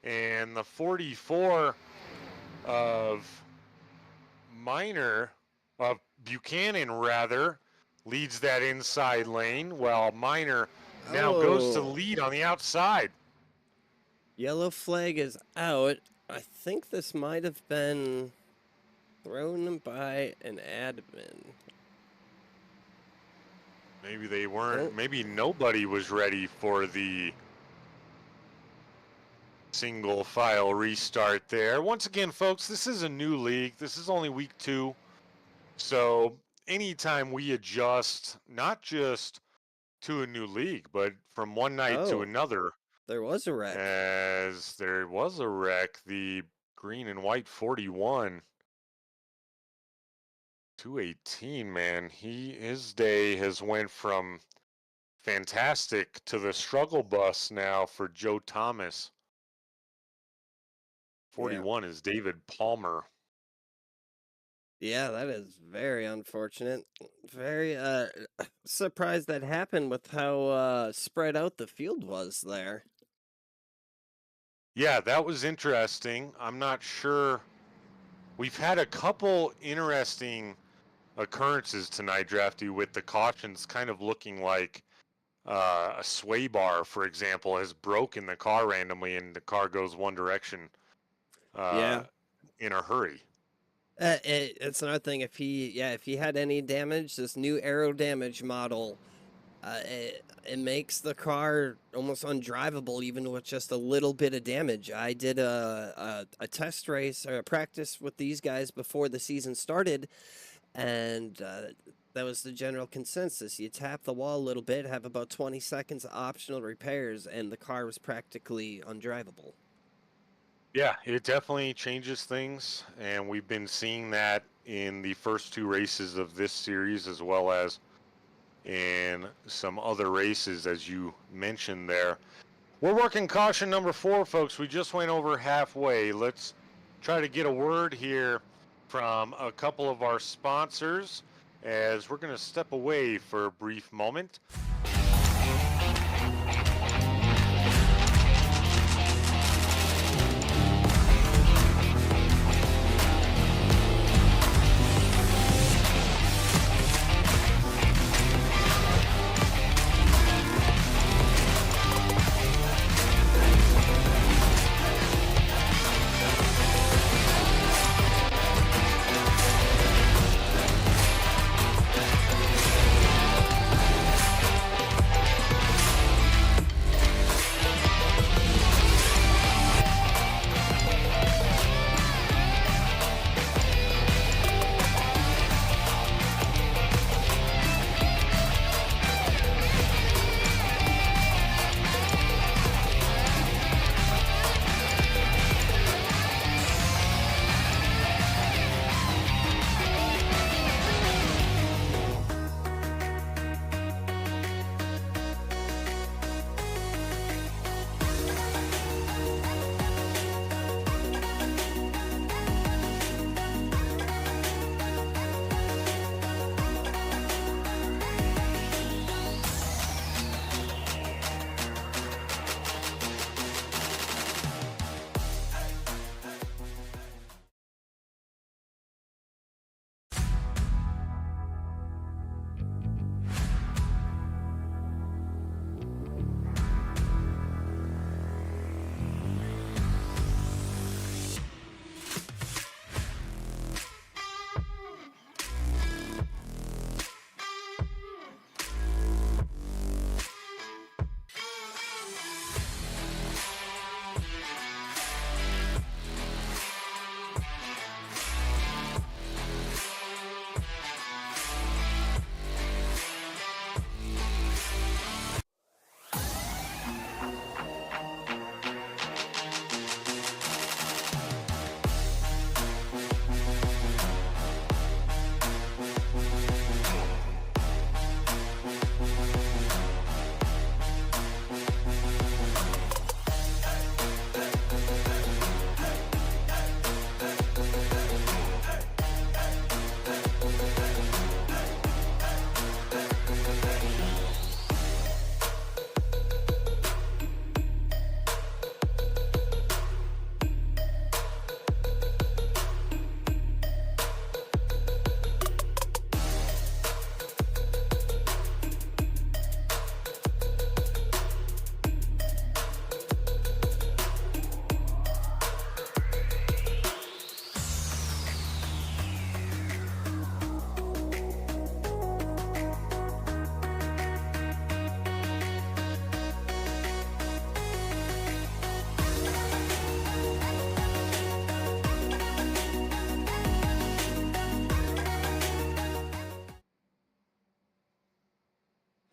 And the 44 of Buchanan rather leads that inside lane, while Minor now goes to the lead on the outside. Yellow flag is out. I think this might have been thrown by an admin. Maybe they weren't. Maybe nobody was ready for the single file restart there. Once again, folks, this is a new league. This is only week 2. So anytime we adjust, not just to a new league, but from one night to another. There was a wreck. As there was a wreck, the green and white 41. 218, man. His day has went from fantastic to the struggle bus now for Joe Thomas. 41 is David Palmer. Yeah, that is very unfortunate. Very surprised that happened with how spread out the field was there. Yeah, that was interesting. I'm not sure. We've had a couple interesting occurrences tonight, Drafty, with the cautions kind of looking like a sway bar, for example, has broken the car randomly and the car goes one direction in a hurry. It's another thing. If he had any damage, this new aero damage model, it makes the car almost undrivable, even with just a little bit of damage. I did a test race or a practice with these guys before the season started, and that was the general consensus. You tap the wall a little bit, have about 20 seconds of optional repairs, and the car was practically undrivable. Yeah, it definitely changes things, and we've been seeing that in the first 2 races of this series, as well as in some other races, as you mentioned there. We're working caution number 4, folks. We just went over halfway. Let's try to get a word here from a couple of our sponsors, as we're going to step away for a brief moment.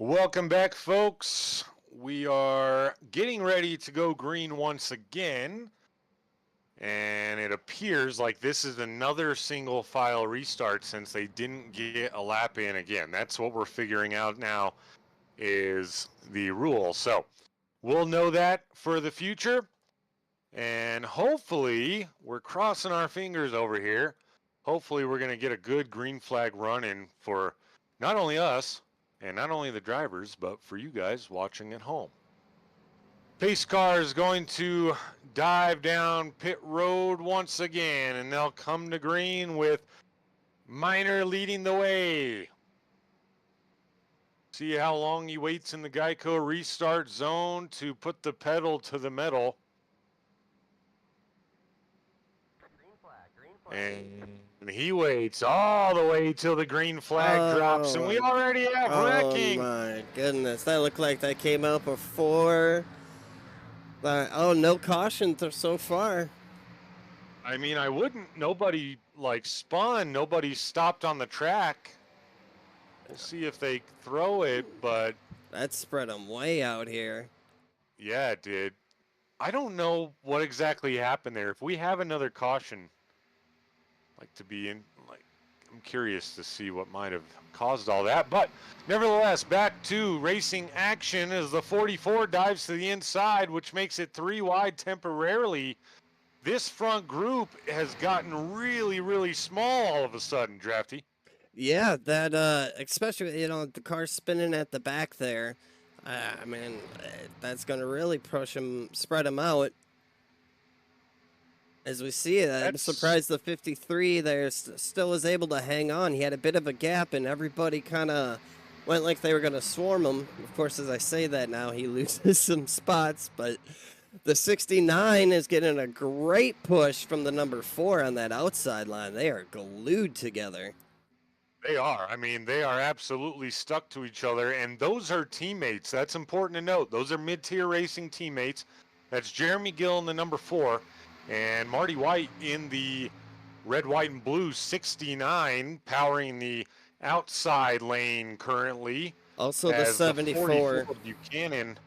Welcome back, folks. We are getting ready to go green once again. And it appears like this is another single file restart since they didn't get a lap in again. That's what we're figuring out now is the rule. So we'll know that for the future. And hopefully, we're crossing our fingers over here. Hopefully, we're going to get a good green flag run in for not only us and not only the drivers, but for you guys watching at home. Pace car is going to dive down pit road once again, and they'll come to green with Miner leading the way. See how long he waits in the Geico restart zone to put the pedal to the metal. And he waits all the way till the green flag drops, and we already have wrecking. Oh my goodness, that looked like that came out before. No caution so far. I mean, I wouldn't. Nobody spun. Nobody stopped on the track. We'll see if they throw it, but that spread them way out here. Yeah, it did. I don't know what exactly happened there. If we have another caution, I'm curious to see what might have caused all that. But nevertheless, back to racing action as the 44 dives to the inside, which makes it 3 wide temporarily. This front group has gotten really, really small all of a sudden, Drafty. Yeah, that especially the car spinning at the back there. That's gonna really spread them out. As we see it, I'm surprised the 53 there still was able to hang on. He had a bit of a gap, and everybody kind of went like they were going to swarm him. Of course, as I say that now, he loses some spots, but the 69 is getting a great push from the number 4 on that outside line. They are glued together. They are. I mean, they are absolutely stuck to each other, and those are teammates. That's important to note. Those are mid-tier racing teammates. That's Jeremy Gill in the number 4. And Marty White in the red, white, and blue 69, powering the outside lane currently. Also the 74. Buchanan.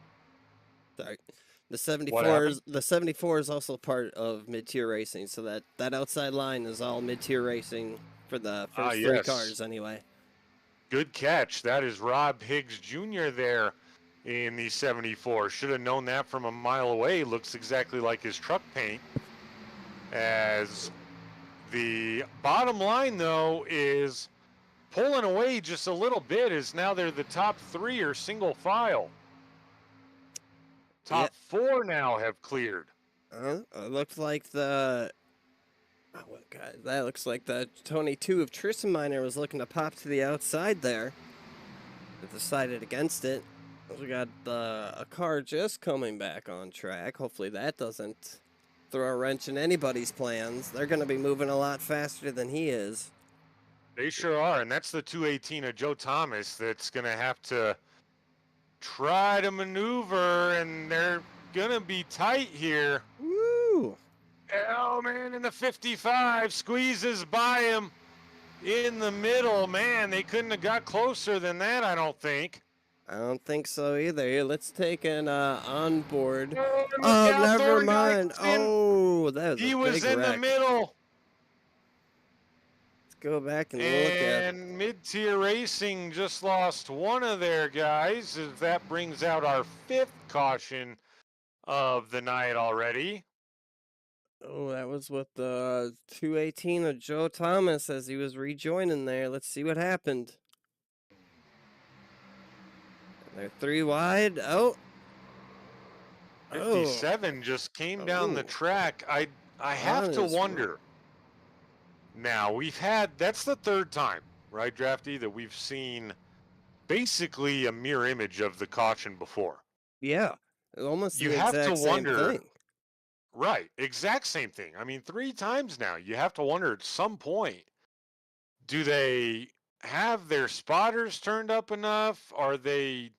Sorry. The 74 is also part of mid-tier racing, so that outside line is all mid-tier racing for the first 3 cars anyway. Good catch. That is Rob Higgs Jr. there in the 74. Should have known that from a mile away. Looks exactly like his truck paint. As the bottom line, though, is pulling away just a little bit, as now they're the top 3 are single file. Top 4 now have cleared. It looks like that looks like the 22 of Tristan Miner was looking to pop to the outside there. They decided against it. We got a car just coming back on track. Hopefully that doesn't throw a wrench in anybody's plans. They're going to be moving a lot faster than he is. They sure are, and that's the 218 of Joe Thomas that's going to have to try to maneuver, and they're going to be tight here. Woo! Elman in the 55 squeezes by him in the middle. Man, they couldn't have got closer than that, I don't think. I don't think so either. Here, let's take an onboard. Oh, never mind. Oh, that was he was in wreck. the middle. Let's go back and look at. And mid-tier racing just lost one of their guys. As that brings out our 5th caution of the night already. Oh, that was with the 218 of Joe Thomas as he was rejoining there. Let's see what happened. They're 3 wide. 57 just came down the track. I have to wonder. Now, that's the 3rd time, right, Drafty, that we've seen basically a mirror image of the caution before. Yeah, almost you the have exact to same wonder. thing. Right, exact same thing. I mean, 3 times now. You have to wonder at some point, do they have their spotters turned up enough? Are they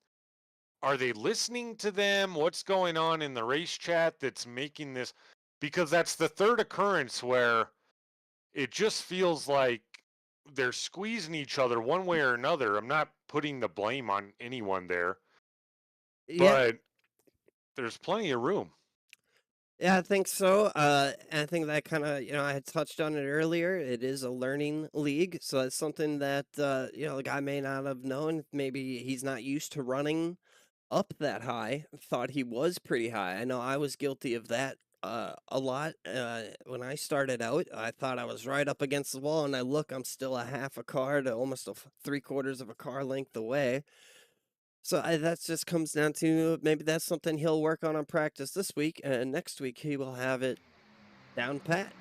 listening to them? What's going on in the race chat that's making this? Because that's the 3rd occurrence where it just feels like they're squeezing each other one way or another. I'm not putting the blame on anyone there, Yeah, but there's plenty of room. yeah, I think so. And I think that kind of, I had touched on it earlier. It is a learning league, so it's something that the guy may not have known. Maybe he's not used to running up that high. Thought he was pretty high. I know I was guilty of that a lot. When I started out, I thought I was right up against the wall, and I'm still a half a car to almost three-quarters of a car length away. So that just comes down to maybe that's something he'll work on practice this week, and next week he will have it down pat.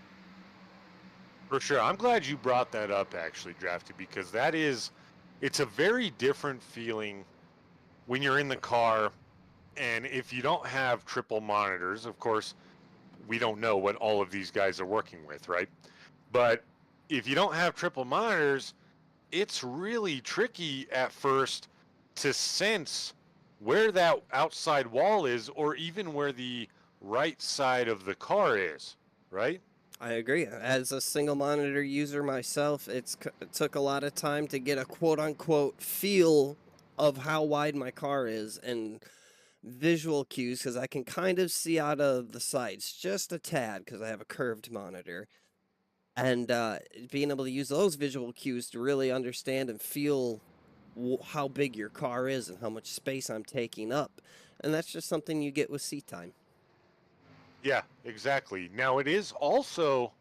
For sure. I'm glad you brought that up, actually, Drafty, because it's a very different feeling when you're in the car. And if you don't have triple monitors, of course, we don't know what all of these guys are working with, right? But if you don't have triple monitors, it's really tricky at first to sense where that outside wall is, or even where the right side of the car is, right? I agree. As a single monitor user myself, it took a lot of time to get a quote unquote feel of how wide my car is and visual cues because I can kind of see out of the sides just a tad because I have a curved monitor. And being able to use those visual cues to really understand and feel how big your car is and how much space I'm taking up. And that's just something you get with seat time. Yeah, exactly. Now, it is also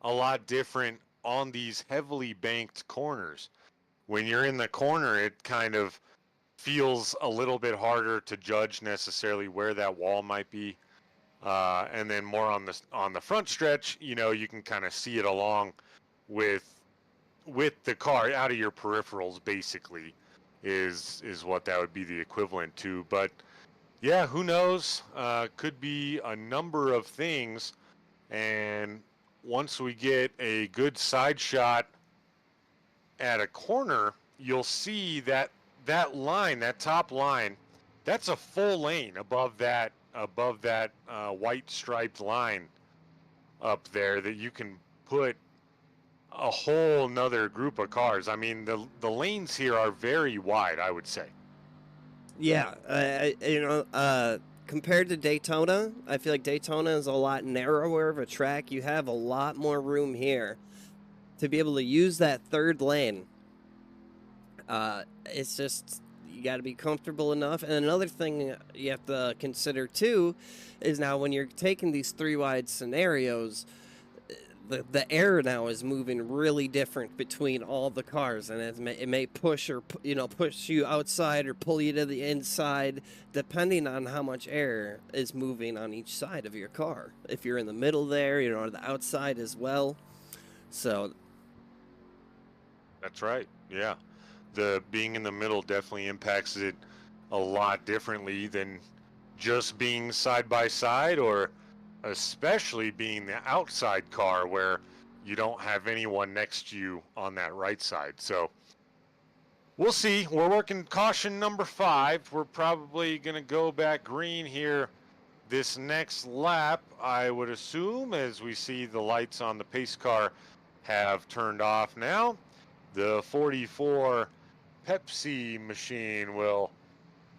a lot different on these heavily banked corners. When you're in the corner, it kind of feels a little bit harder to judge necessarily where that wall might be. And then more on the front stretch, you can kind of see it along with the car out of your peripherals, basically, is what that would be the equivalent to. But yeah, who knows? Could be a number of things. And once we get a good side shot at a corner, you'll see that line, that top line, that's a full lane above that white striped line up there that you can put a whole nother group of cars. I mean, the lanes here are very wide, I would say. Yeah, compared to Daytona, I feel like Daytona is a lot narrower of a track. You have a lot more room here to be able to use that third lane. It's just you got to be comfortable enough. And another thing you have to consider too is now when you're taking these three wide scenarios, the air now is moving really different between all the cars, and it may push or push you outside or pull you to the inside, depending on how much air is moving on each side of your car. If you're in the middle there, or the outside as well. So That's right. Yeah. The being in the middle definitely impacts it a lot differently than just being side by side, or especially being the outside car where you don't have anyone next to you on that right side. So we'll see. We're working caution number 5. We're probably going to go back green here this next lap, I would assume, as we see the lights on the pace car have turned off now. The 44 Pepsi machine will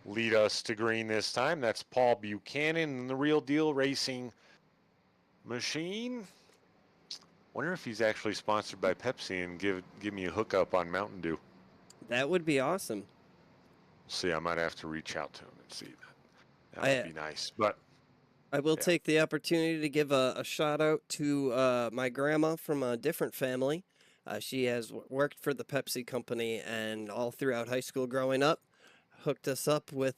lead us to green this time. That's Paul Buchanan and the Real Deal Racing machine. Wonder if he's actually sponsored by Pepsi and give me a hookup on Mountain Dew. that would be awesome. See, I might have to reach out to him and see that. That would be nice. But I will yeah. take the opportunity to give a shout out to my grandma from a different family. She has worked for the Pepsi company and all throughout high school growing up, hooked us up with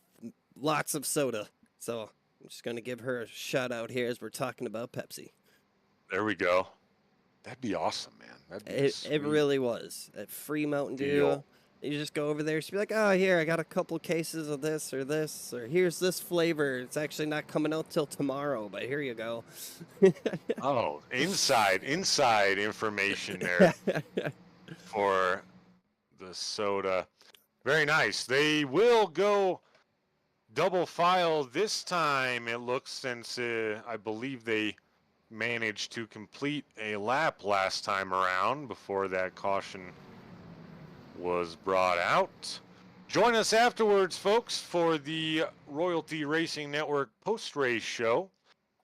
lots of soda. So I'm just going to give her a shout out here as we're talking about Pepsi. There we go. That'd be awesome, man. That'd be It really was. At free Mountain Dew. Deal. You just go over there. She'd be like, oh, here, I got a couple cases of this, or here's this flavor. It's actually not coming out till tomorrow, but here you go. Oh, inside information there for the soda. Very nice. They will go double file this time, it looks, since I believe they managed to complete a lap last time around before that caution was brought out. Join us afterwards, folks, for the Royalty Racing Network post-race show,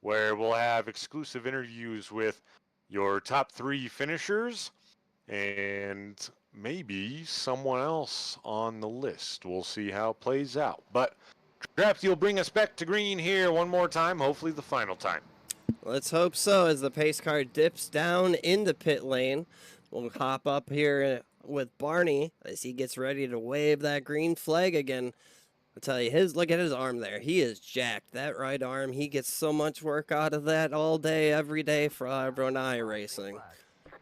where we'll have exclusive interviews with your top 3 finishers and maybe someone else on the list. We'll see how it plays out. But Drafty will bring us back to green here one more time, hopefully the final time. Let's hope so. As the pace car dips down into pit lane, we'll hop up here with Barney as he gets ready to wave that green flag again. I'll tell you, look at his arm there. He is jacked. That right arm, he gets so much work out of that all day, every day for everyone iRacing.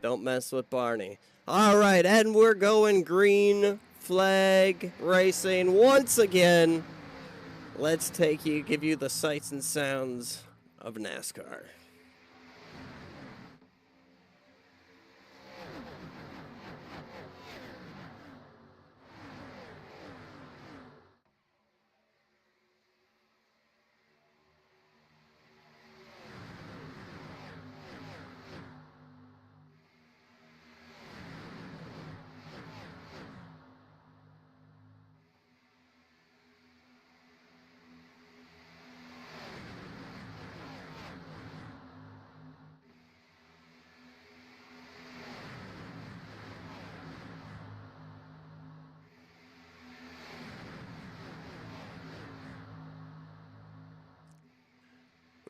Don't mess with Barney. All right, and we're going green flag racing once again. Let's give you the sights and sounds of NASCAR.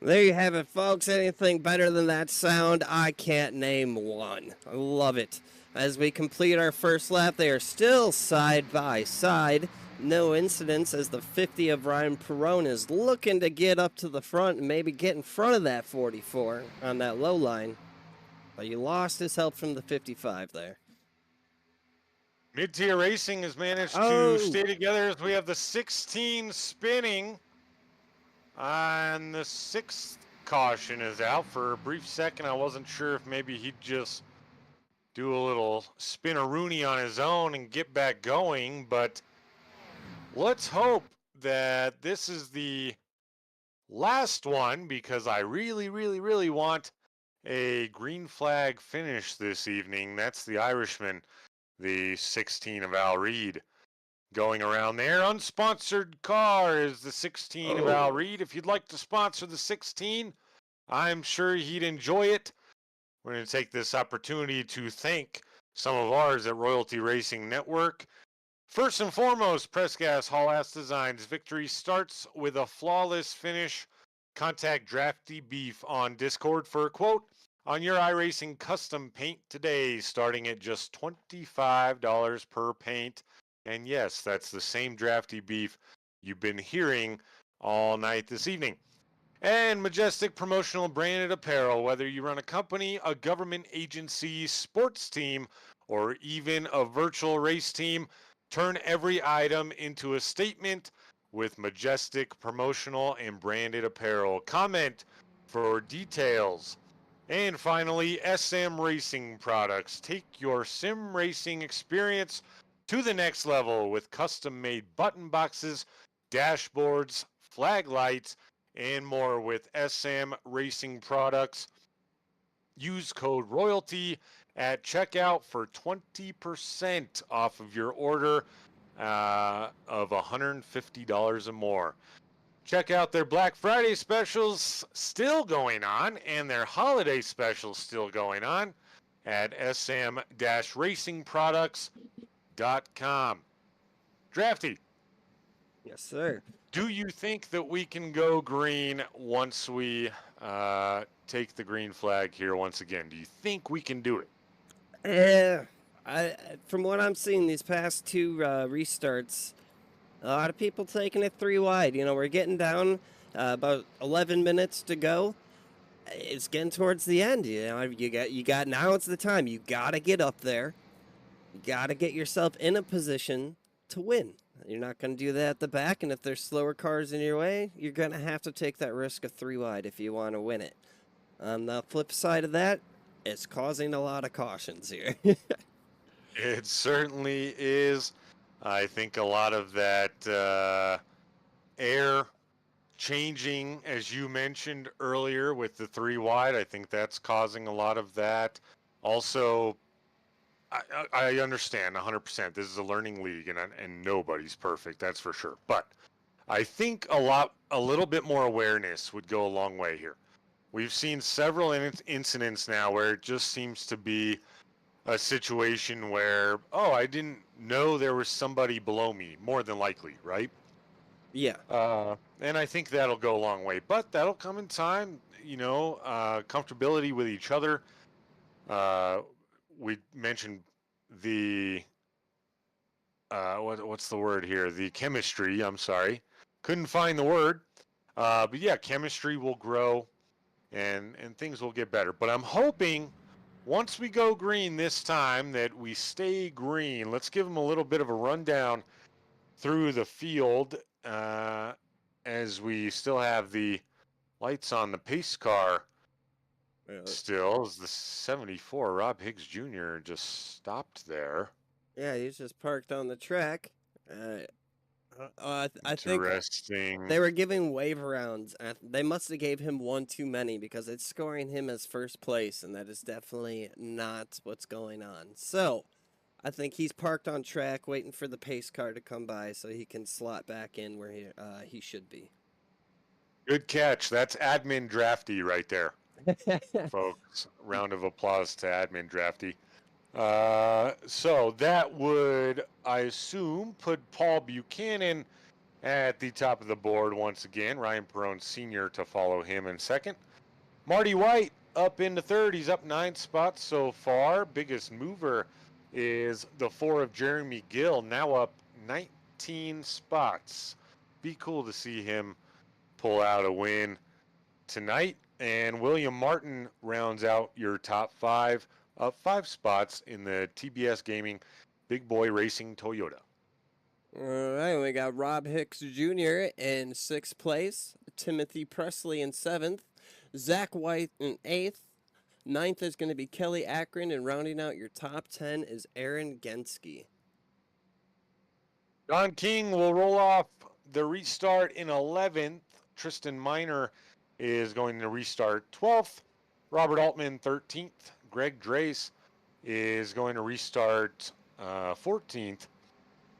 There you have it, folks. Anything better than that sound? I can't name one. I love it. As we complete our first lap, they are still side by side. No incidents as the 50 of Ryan Perone is looking to get up to the front and maybe get in front of that 44 on that low line. But you lost his help from the 55 there. Mid-tier Racing has managed to stay together as we have the 16 spinning. And the 6th caution is out. For a brief second, I wasn't sure if maybe he'd just do a little spin-a-rooney on his own and get back going. But let's hope that this is the last one, because I really, really, really want a green flag finish this evening. That's the Irishman, the 16 of Al Reed. Going around there, unsponsored car is the 16 of Al Reed. If you'd like to sponsor the 16, I'm sure he'd enjoy it. We're going to take this opportunity to thank some of ours at Royalty Racing Network. First and foremost, Press Gas Hall Ass Designs. Victory starts with a flawless finish. Contact Drafty Beef on Discord for a quote on your iRacing custom paint today, starting at just $25 per paint. And yes, that's the same Drafty Beef you've been hearing all night this evening. And Majestic Promotional Branded Apparel. Whether you run a company, a government agency, sports team, or even a virtual race team, turn every item into a statement with Majestic Promotional and Branded Apparel. Comment for details. And finally, SM Racing Products. Take your sim racing experience to the next level with custom-made button boxes, dashboards, flag lights, and more with SM Racing Products. Use code ROYALTY at checkout for 20% off of your order of $150 or more. Check out their Black Friday specials still going on and their holiday specials still going on at sm-racingproducts.com. Drafty. Yes, sir. Do you think that we can go green once we take the green flag here once again? Do you think we can do it? Yeah. From what I'm seeing these past 2 restarts, a lot of people taking it 3 wide. You know, we're getting down about 11 minutes to go. It's getting towards the end. You know, you got now it's the time. You got to get up there. You got to get yourself in a position to win. You're not going to do that at the back, and if there's slower cars in your way, you're going to have to take that risk of 3 wide if you want to win it. On the flip side of that, it's causing a lot of cautions here. It certainly is. I think a lot of that air changing, as you mentioned earlier, with the 3 wide, I think that's causing a lot of that. Also, I understand 100%. This is a learning league, and nobody's perfect, that's for sure. But I think a little bit more awareness would go a long way here. We've seen several incidents now where it just seems to be a situation where, oh, I didn't know there was somebody below me, more than likely, right? Yeah. And I think that'll go a long way, but that'll come in time, comfortability with each other. We mentioned the, what's the word here? The chemistry, I'm sorry. Couldn't find the word. But yeah, chemistry will grow and things will get better. But I'm hoping once we go green this time that we stay green. Let's give them a little bit of a rundown through the field as we still have the lights on the pace car. Still, is the 74 Rob Higgs Jr. just stopped there. Yeah, he's just parked on the track. I think Interesting. they were giving wave rounds. They must have gave him one too many because it's scoring him as first place, and that is definitely not what's going on. So, I think he's parked on track, waiting for the pace car to come by so he can slot back in where he should be. Good catch. That's admin drafty right there, folks. Round of applause to admin drafty. So that would, I assume, put Paul Buchanan at the top of the board once again. Ryan Perone Sr. to follow him in second. Marty White up into third. He's up 9 spots so far. Biggest mover is the 4 of Jeremy Gill, now up 19 spots. Be cool to see him pull out a win tonight. And William Martin rounds out your top 5, up 5 spots in the TBS Gaming Big Boy Racing Toyota. All right, we got Rob Hicks Jr. in 6th place, Timothy Presley in 7th, Zach White in 8th, 9th is going to be Kelly Akron, and rounding out your top 10 is Aaron Genske. Don King will roll off the restart in 11th. Tristan Miner is going to restart 12th. Robert Altman 13th. Greg Drace is going to restart 14th.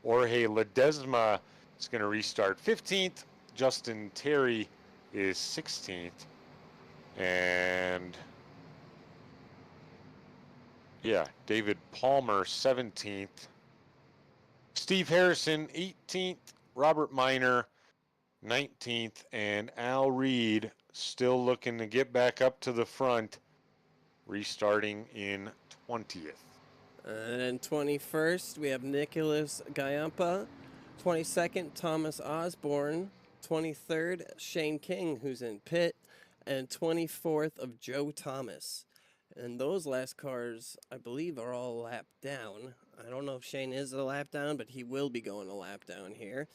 Jorge Ledesma is going to restart 15th. Justin Terry is 16th. And yeah, David Palmer 17th. Steve Harrison 18th. Robert Miner 19th. And Al Reed still looking to get back up to the front, restarting in 20th. And then 21st, we have Nicholas Gayampa. 22nd, Thomas Osborne. 23rd, Shane King, who's in pit. And 24th of Joe Thomas. And those last cars, I believe, are all lap down. I don't know if Shane is a lap down, but he will be going a lap down here.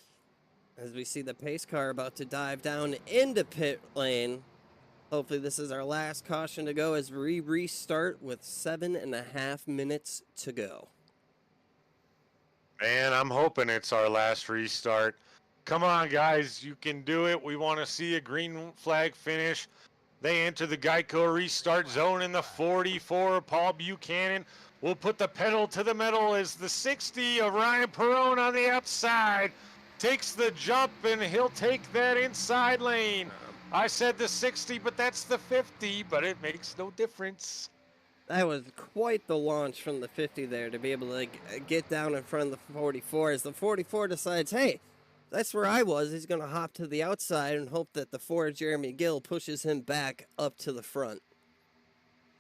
As we see the pace car about to dive down into pit lane. Hopefully this is our last caution to go as we restart with 7.5 minutes to go. Man, I'm hoping it's our last restart. Come on, guys, you can do it. We want to see a green flag finish. They enter the Geico restart zone in the 44. Paul Buchanan will put the pedal to the metal as the 60 of Ryan Perone on the outside takes the jump, and he'll take that inside lane. I said the 60, but that's the 50, but it makes no difference. That was quite the launch from the 50 there to be able to get down in front of the 44 as the 44 decides, hey, that's where I was. He's going to hop to the outside and hope that the 4 Jeremy Gill pushes him back up to the front.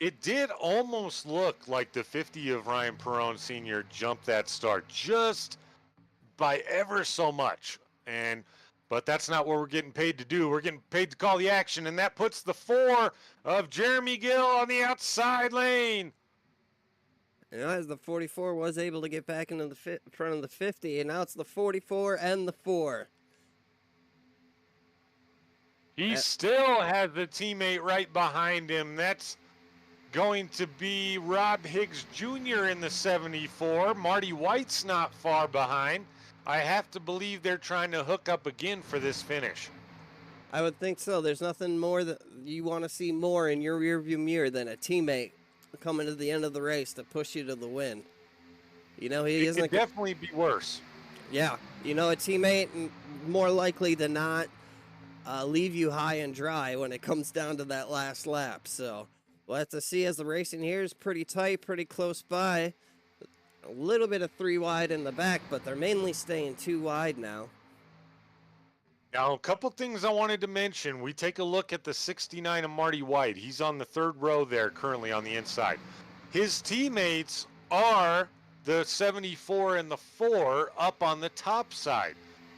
It did almost look like the 50 of Ryan Perone Sr. jumped that start just by ever so much. But that's not what we're getting paid to do. We're getting paid to call the action, and that puts the 4 of Jeremy Gill on the outside lane. And as the 44 was able to get back into the front of the 50, and now it's the 44 and the 4. He still has the teammate right behind him. That's going to be Rob Higgs Jr. in the 74. Marty White's not far behind. I have to believe they're trying to hook up again for this finish. I would think so. There's nothing more that you want to see more in your rearview mirror than a teammate coming to the end of the race to push you to the win. You know, he It isn't. could definitely be worse. Yeah, you know, a teammate more likely than not leave you high and dry when it comes down to that last lap. So we'll have to see, as the racing here is pretty tight, pretty close by. A little bit of 3 wide in the back, but they're mainly staying 2 wide now. Now, a couple things I wanted to mention. We take a look at the 69 of Marty White. He's on the 3rd row there currently on the inside. His teammates are the 74 and the 4 up on the top side.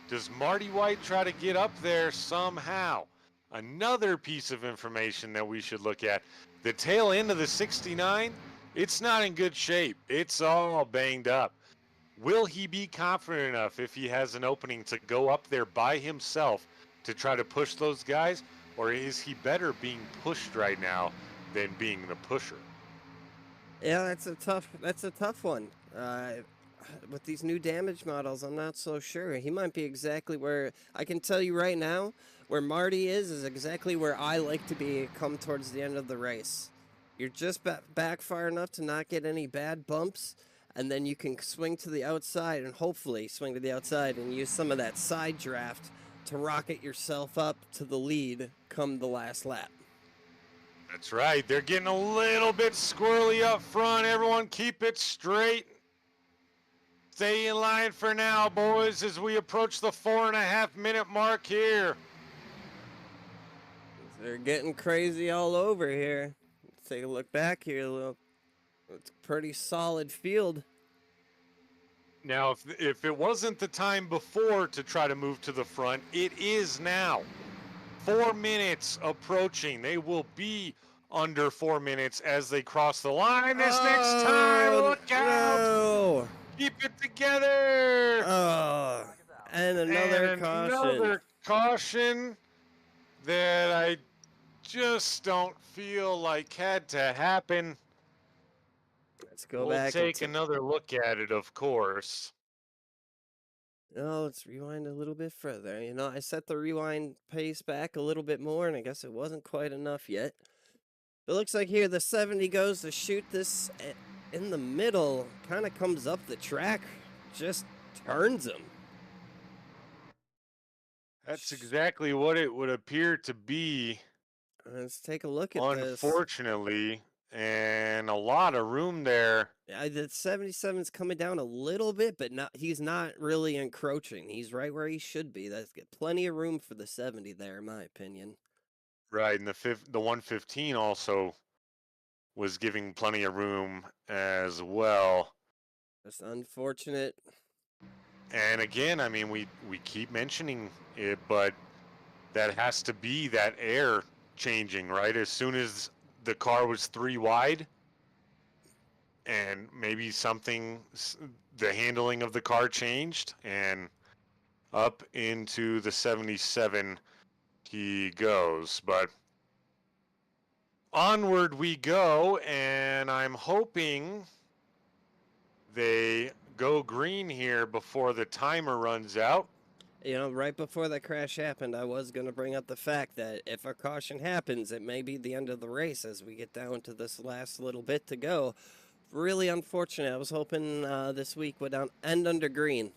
Does Marty White try to get up there somehow? Another piece of information that we should look at. The tail end of the 69, it's not in good shape. It's all banged up. Will he be confident enough if he has an opening to go up there by himself to try to push those guys? Or is he better being pushed right now than being the pusher? Yeah, that's a tough one. With these new damage models, I'm not so sure. He might be exactly where, I can tell you right now, where Marty is exactly where I like to be come towards the end of the race. You're just back far enough to not get any bad bumps, and then you can swing to the outside and hopefully swing to the outside and use some of that side draft to rocket yourself up to the lead come the last lap. That's right. They're getting a little bit squirrely up front. Everyone keep it straight. Stay in line for now, boys, as we approach the 4.5-minute mark here. They're getting crazy all over here. Let's take a look back here. It's a pretty solid field. Now, if it wasn't the time before to try to move to the front, it is now. 4 minutes approaching. They will be under 4 minutes as they cross the line this next time. Look out! No. Keep it together! And another caution. Another caution that I just don't feel like had to happen. Let's go We'll back. take another look at it, of course. Oh, let's rewind a little bit further. You know, I set the rewind pace back a little bit more, and I guess it wasn't quite enough yet. It looks like here the 70 goes to shoot this in the middle, kind of comes up the track, just turns him. That's exactly what it would appear to be. Let's take a look at this. Unfortunately, and a lot of room there. Yeah, the 77's coming down a little bit, but he's not really encroaching. He's right where he should be. That's got plenty of room for the 70 there, in my opinion. Right, and the 115 also was giving plenty of room as well. Just unfortunate. And again, I mean, we keep mentioning it, but that has to be that air changing, right? As soon as the car was 3 wide, and maybe the handling of the car changed, and up into the 77 he goes. But onward we go, and I'm hoping they go green here before the timer runs out. You know, right before that crash happened, I was going to bring up the fact that if a caution happens, it may be the end of the race as we get down to this last little bit to go. Really unfortunate. I was hoping this week would end under green.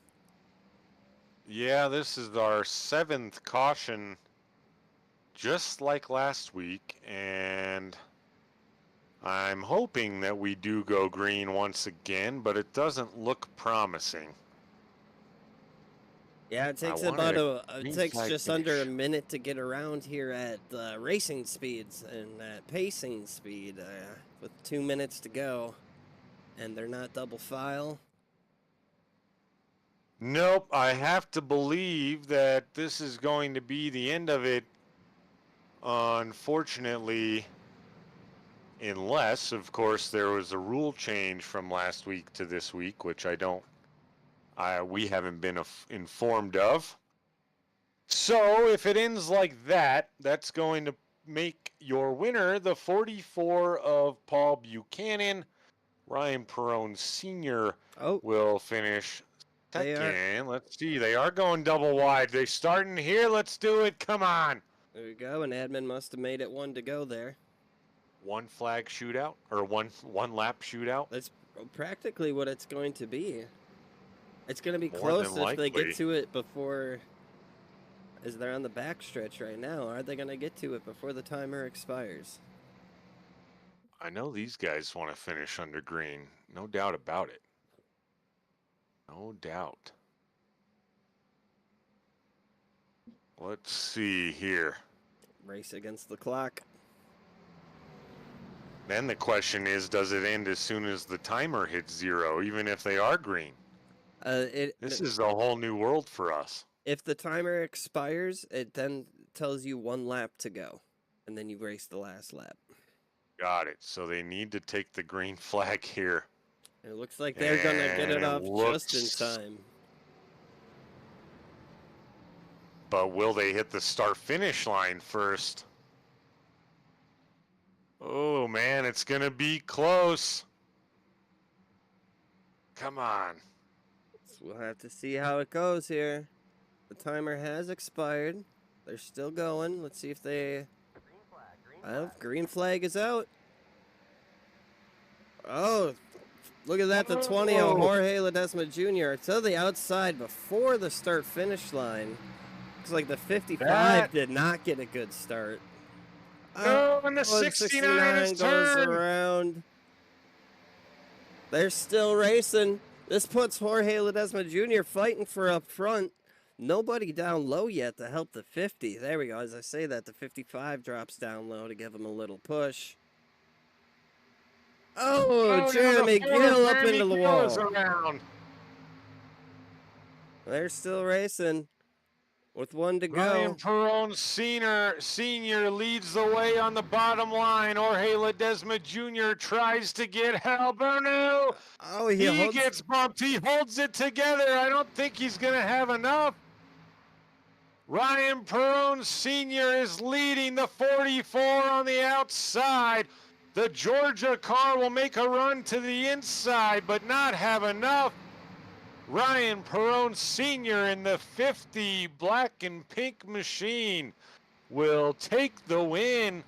Yeah, this is our 7th caution, just like last week, and I'm hoping that we do go green once again, but it doesn't look promising. Yeah, it takes just under a minute to get around here at racing speeds and at pacing speed with 2 minutes to go, and they're not double file. Nope, I have to believe that this is going to be the end of it, unfortunately, unless, of course, there was a rule change from last week to this week, which we haven't been informed of. So if it ends like that, that's going to make your winner the 44 of Paul Buchanan. Ryan Perrone Sr. will finish second. Let's see. They are going double wide. They starting here. Let's do it. Come on. There we go. And admin must have made it 1 to go there. One flag shootout or one lap shootout. practically what it's going to be. It's going to be More close than if they likely. get to it before. As they're on the backstretch right now, are they going to get to it before the timer expires? I know these guys want to finish under green. No doubt about it. No doubt. Let's see here. Race against the clock. Then the question is, does it end as soon as the timer hits 0, even if they are green? This is a whole new world for us. If the timer expires, it then tells you 1 lap to go, and then you race the last lap. Got it. So they need to take the green flag here. It looks like they're going to get it off just in looks- time. But will they hit the start-finish line first? Oh, man, it's going to be close. Come on. So we'll have to see how it goes here. The timer has expired. They're still going. Let's see if they... Green flag, green Oh, flag. green flag is out. Oh, look at that. The 20 of Jorge Ledesma Jr. to the outside before the start-finish line. Looks like the 55 That- did not get a good start. No, and the 69 is goes turned. around. They're still racing. This puts Jorge Ledesma Jr. fighting for up front. Nobody down low yet to help the 50. There we go. As I say that, the 55 drops down low to give him a little push. Oh, Jeremy Gill up into the wall. Around. They're still racing with 1 to Ryan go. Perone Sr. leads the way on the bottom line. Jorge Ledesma Jr. tries to get Alberno. Oh, He holds- gets bumped. He holds it together. I don't think he's going to have enough. Ryan Perone Sr. is leading the 44 on the outside. The Georgia car will make a run to the inside, but not have enough. Ryan Perone Sr. in the 50 black and pink machine will take the win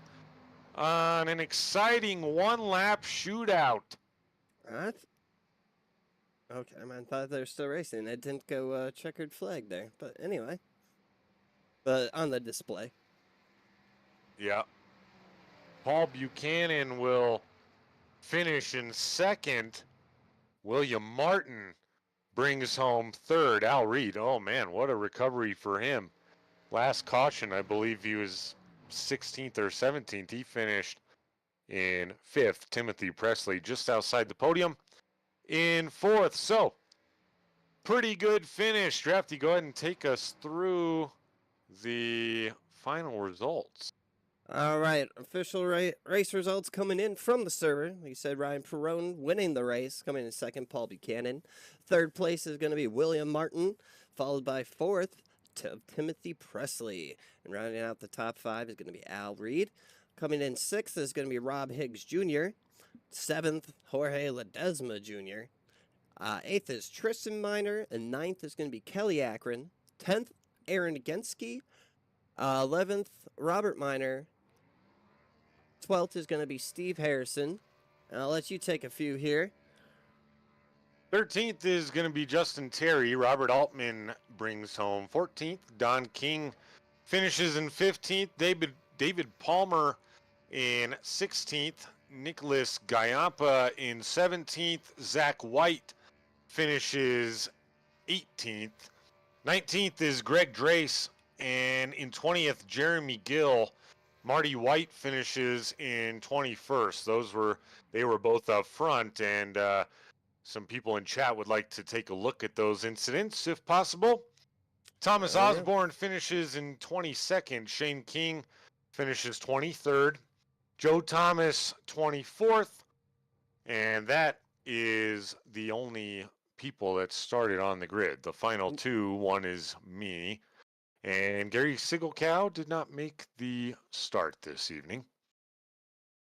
on an exciting 1-lap shootout. What? Okay, I thought they were still racing. It didn't go checkered flag there. But anyway. But on the display. Yeah. Paul Buchanan will finish in second. William Martin brings home third. Al Reed, oh man, what a recovery for him. Last caution, I believe he was 16th or 17th. He finished in 5th. Timothy Presley just outside the podium in 4th. So, pretty good finish. Drafty, go ahead and take us through the final results. All right, official race results coming in from the server. Like you said, Ryan Perone winning the race, coming in second, Paul Buchanan. Third place is going to be William Martin, followed by fourth, Timothy Presley. And rounding out the top 5 is going to be Al Reed. Coming in sixth is going to be Rob Higgs Jr. Seventh, Jorge Ledesma Jr. Eighth is Tristan Miner, and ninth is going to be Kelly Akron. 10th, Aaron Gensky. 11th, Robert Miner. 12th is going to be Steve Harrison. And I'll let you take a few here. 13th is going to be Justin Terry. Robert Altman brings home 14th. Don King finishes in 15th. David Palmer in 16th. Nicholas Gayampa in 17th. Zach White finishes 18th. 19th is Greg Drace. And in 20th, Jeremy Gill. Marty White finishes in 21st. They were both up front, and some people in chat would like to take a look at those incidents if possible. Thomas Osborne finishes in 22nd. Shane King finishes 23rd. Joe Thomas 24th. And that is the only people that started on the grid. The final 2, one is me. And Gary Sigelcow did not make the start this evening.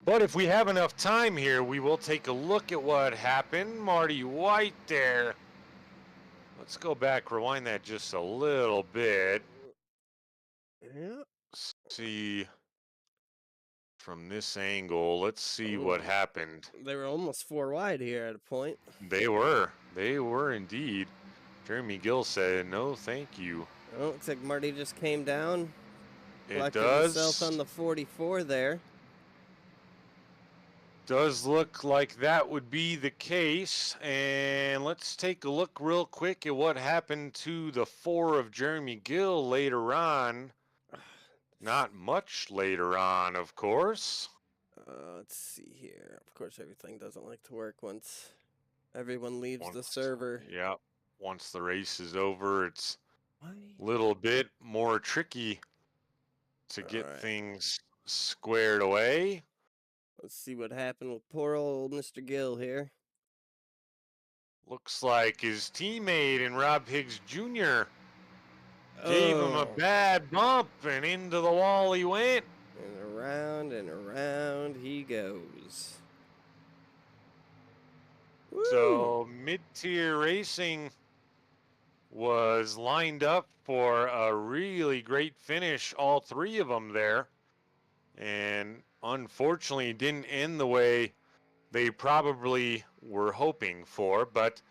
But if we have enough time here, we will take a look at what happened. Marty White there. Let's go back, rewind that just a little bit. Yeah. See. from this angle. Let's see what Ooh. happened. They were almost 4 wide here at a point. They were indeed. Jeremy Gill said, no, thank you. Oh, looks like Marty just came down. It Collected himself on does. the 44 there. Does look like that would be the case. And let's take a look real quick at what happened to the 4 of Jeremy Gill later on. Not much later on, of course. Let's see here. Of course, everything doesn't like to work once everyone leaves the server. Yeah. Once the race is over, it's Why? a little bit more tricky to get Alright. things squared away. Let's see what happened with poor old Mr. Gill here. Looks like his teammate and Rob Higgs Jr. gave him a bad bump, and into the wall he went. And around he goes. Woo! So mid-tier racing was lined up for a really great finish, all 3 of them there, and unfortunately didn't end the way they probably were hoping for, but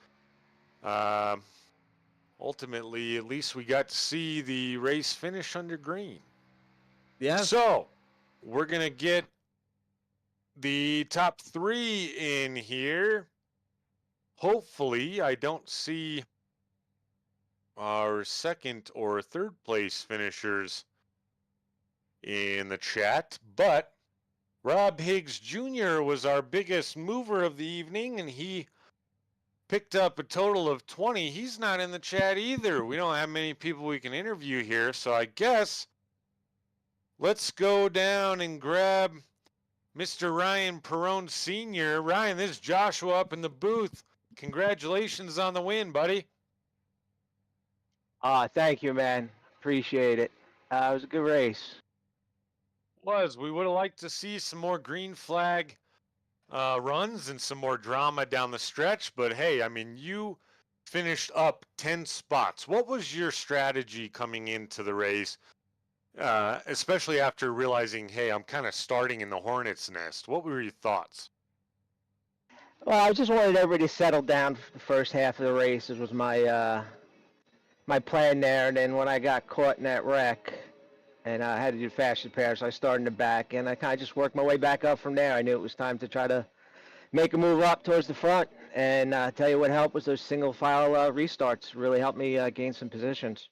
ultimately at least we got to see the race finish under green. Yeah. So we're gonna get the top 3 in here. Hopefully I don't see our 2nd or 3rd place finishers in the chat, but Rob Higgs Jr. was our biggest mover of the evening, and he picked up a total of 20. He's not in the chat either. We don't have many people we can interview here, so I guess let's go down and grab Mr. Ryan Perone Sr. Ryan, this is Joshua up in the booth. Congratulations on the win, buddy. Thank you, man. Appreciate it. It was a good race. We would have liked to see some more green flag runs and some more drama down the stretch, but hey, I mean, you finished up 10 spots. What was your strategy coming into the race, especially after realizing, hey, I'm kind of starting in the hornet's nest? What were your thoughts? Well, I just wanted everybody to settle down for the first half of the race. This was my my plan there, and then when I got caught in that wreck, and I had to do fastest pair, so I started in the back, and I kind of just worked my way back up from there. I knew it was time to try to make a move up towards the front, and tell you what helped was those single file restarts. Really helped me gain some positions.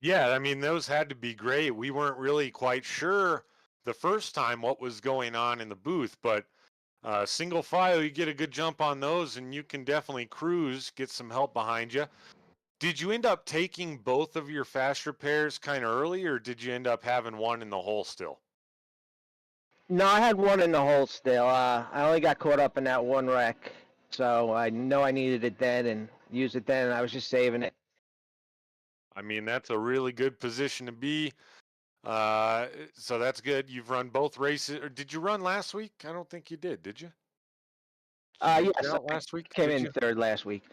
Yeah, I mean, those had to be great. We weren't really quite sure the first time what was going on in the booth, but single file, you get a good jump on those, and you can definitely cruise, get some help behind you. Did you end up taking both of your fast repairs kind of early, or did you end up having one in the hole still? No, I had one in the hole still. I only got caught up in that one wreck, so I know I needed it then and used it then, and I was just saving it. I mean, that's a really good position to be. So that's good. You've run both races. Or did you run last week? I don't think you did you? Yes, Out last week? came Did in you? third last week.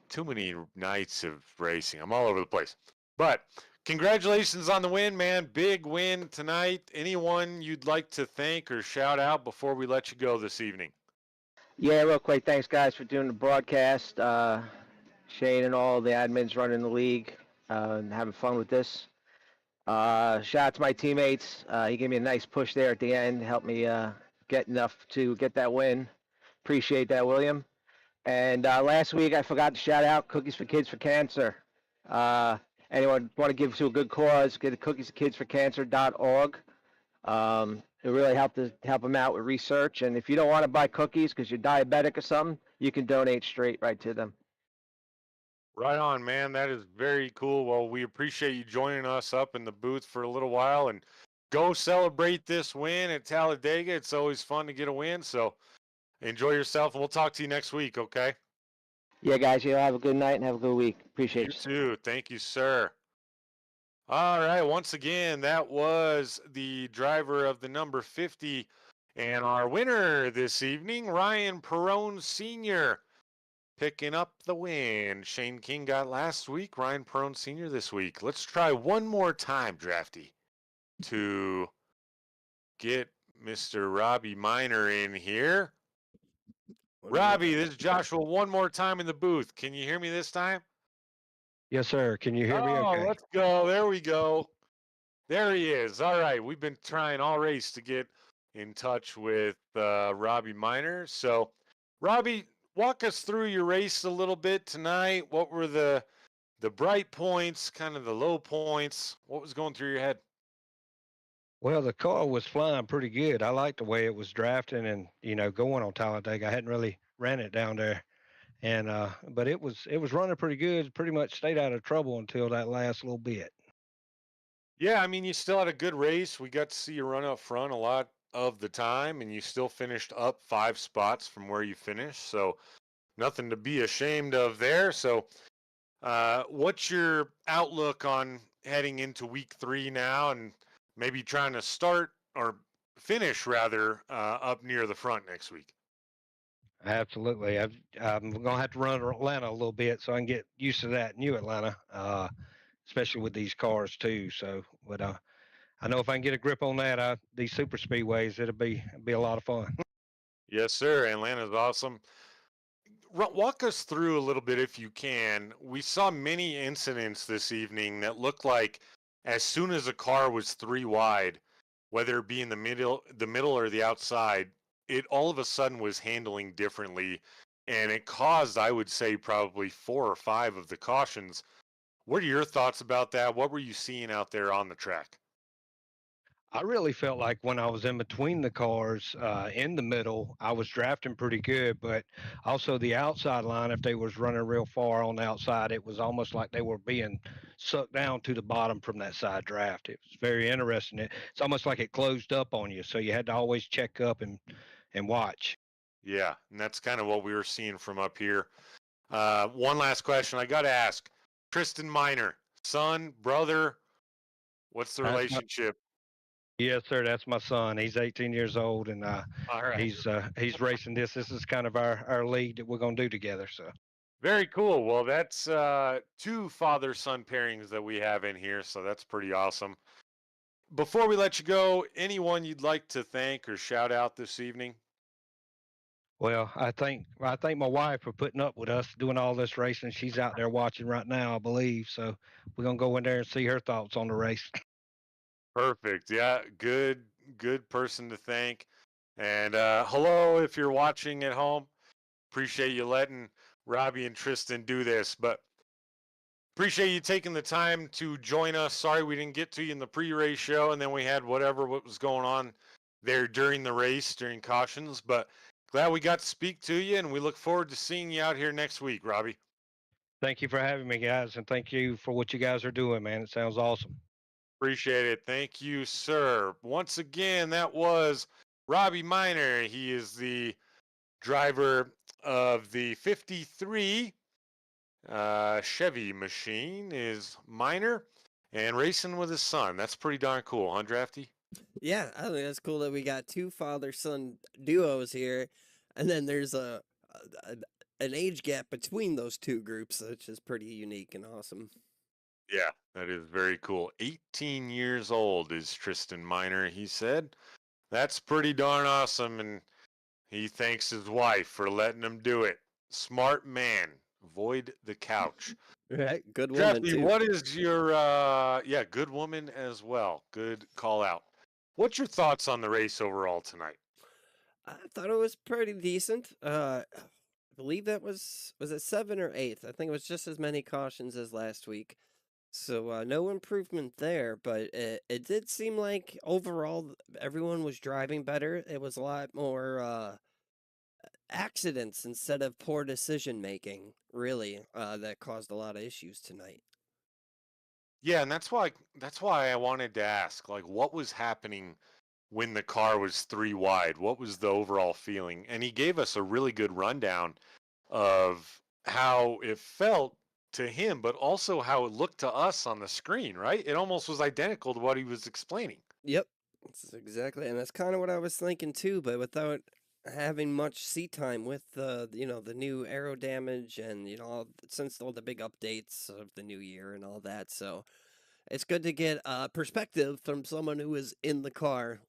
Too many nights of racing. I'm all over the place. But congratulations on the win, man. Big win tonight. Anyone you'd like to thank or shout out before we let you go this evening? Yeah, real quick, thanks guys for doing the broadcast. Shane and all the admins running the league and having fun with this. Shout out to my teammates. He gave me a nice push there at the end, helped me get enough to get that win. Appreciate that, William. And last week I forgot to shout out Cookies for Kids for Cancer. Anyone want to give to a good cause, get to cookiesforkidsforcancer.org. It really help them out with research. And if you don't want to buy cookies because you're diabetic or something, you can donate straight right to them. Right on, man. That is very cool. Well, we appreciate you joining us up in the booth for a little while, and go celebrate this win at Talladega. It's always fun to get a win. So enjoy yourself, and we'll talk to you next week, okay? Yeah, guys, you have a good night and have a good week. Appreciate You it. too. Thank you, sir. All right. Once again, that was the driver of the number 50 and our winner this evening, Ryan Perone Sr., picking up the win. Shane King got last week, Ryan Perone Sr. this week. Let's try one more time, Drafty, to get Mr. Robbie Miner in here. What do you got? Robbie, this is Joshua one more time in the booth. Can you hear me this time? Yes, sir. Can you hear me Oh, okay? let's go. There we go. There he is. All right. We've been trying all race to get in touch with Robbie Miner. So, Robbie, walk us through your race a little bit tonight. What were the bright points, kind of the low points? What was going through your head? Well, the car was flying pretty good. I liked the way it was drafting and, going on Talladega. I hadn't really ran it down there. And but it was running pretty good, pretty much stayed out of trouble until that last little bit. Yeah, I mean, you still had a good race. We got to see you run up front a lot of the time, and you still finished up 5 spots from where you finished. So, nothing to be ashamed of there. So, what's your outlook on heading into week 3 now and maybe trying to start or finish rather up near the front next week? Absolutely. I'm gonna have to run Atlanta a little bit so I can get used to that new Atlanta, especially with these cars too. So, but I know if I can get a grip on that, these super speedways, it'll be a lot of fun. Yes, sir. Atlanta's awesome. Walk us through a little bit if you can. We saw many incidents this evening that looked like as soon as a car was 3 wide, whether it be in the middle or the outside, it all of a sudden was handling differently, and it caused, I would say, probably 4 or 5 of the cautions. What are your thoughts about that? What were you seeing out there on the track? I really felt like when I was in between the cars, in the middle, I was drafting pretty good, but also the outside line, if they was running real far on the outside, it was almost like they were being sucked down to the bottom from that side draft. It was very interesting. It's almost like it closed up on you, so you had to always check up and watch. Yeah, and that's kind of what we were seeing from up here. One last question I got to ask. Tristan Miner, son, brother, what's the That's my, relationship? yes, sir. That's my son. He's 18 years old, and All right. he's racing this. This is kind of our league that we're gonna do together. So. Very cool. Well, that's 2 father-son pairings that we have in here, so that's pretty awesome. Before we let you go, anyone you'd like to thank or shout out this evening? Well, I thank my wife for putting up with us doing all this racing. She's out there watching right now, I believe. So we're gonna go in there and see her thoughts on the race. Perfect. Yeah, good person to thank. And hello if you're watching at home. Appreciate you letting Robbie and Tristan do this, but appreciate you taking the time to join us. Sorry we didn't get to you in the pre-race show, and then we had what was going on there during the race, during cautions, but glad we got to speak to you, and we look forward to seeing you out here next week, Robbie. Thank you for having me, guys, and thank you for what you guys are doing, man. It sounds awesome. Appreciate it. Thank you, sir. Once again, that was Robbie Miner. He is the driver of the 53 Chevy machine, is Miner, and racing with his son. That's pretty darn cool, huh, Drafty? Yeah, I think that's cool that we got 2 father-son duos here, and then there's a an age gap between those 2 groups, which is pretty unique and awesome. Yeah, that is very cool. 18 years old is Tristan Miner, he said. That's pretty darn awesome, and he thanks his wife for letting him do it. Smart man. Avoid the couch. Right, good woman Drafty, too. what is your yeah, good woman as well. Good call out. What's your thoughts on the race overall tonight? I thought it was pretty decent. I believe that was it 7 or 8th? I think it was just as many cautions as last week. So no improvement there, but it did seem like overall everyone was driving better. It was a lot more accidents instead of poor decision making, really, that caused a lot of issues tonight. Yeah, and that's why I wanted to ask, like, what was happening when the car was 3 wide? What was the overall feeling? And he gave us a really good rundown of how it felt to him, but also how it looked to us on the screen, right? It almost was identical to what he was explaining. Yep, that's exactly, and that's kind of what I was thinking too. But without having much seat time with the new aero damage and since all the big updates of the new year and all that, so it's good to get perspective from someone who is in the car.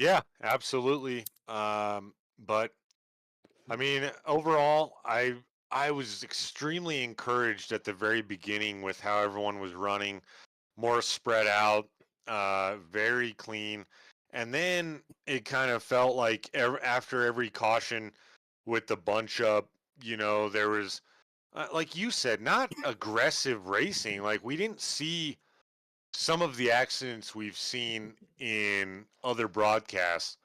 Yeah, absolutely. But I mean, overall, I was extremely encouraged at the very beginning with how everyone was running, more spread out, very clean, and then it kind of felt like after every caution with the bunch up, there was, like you said, not aggressive racing. Like we didn't see some of the accidents we've seen in other broadcasts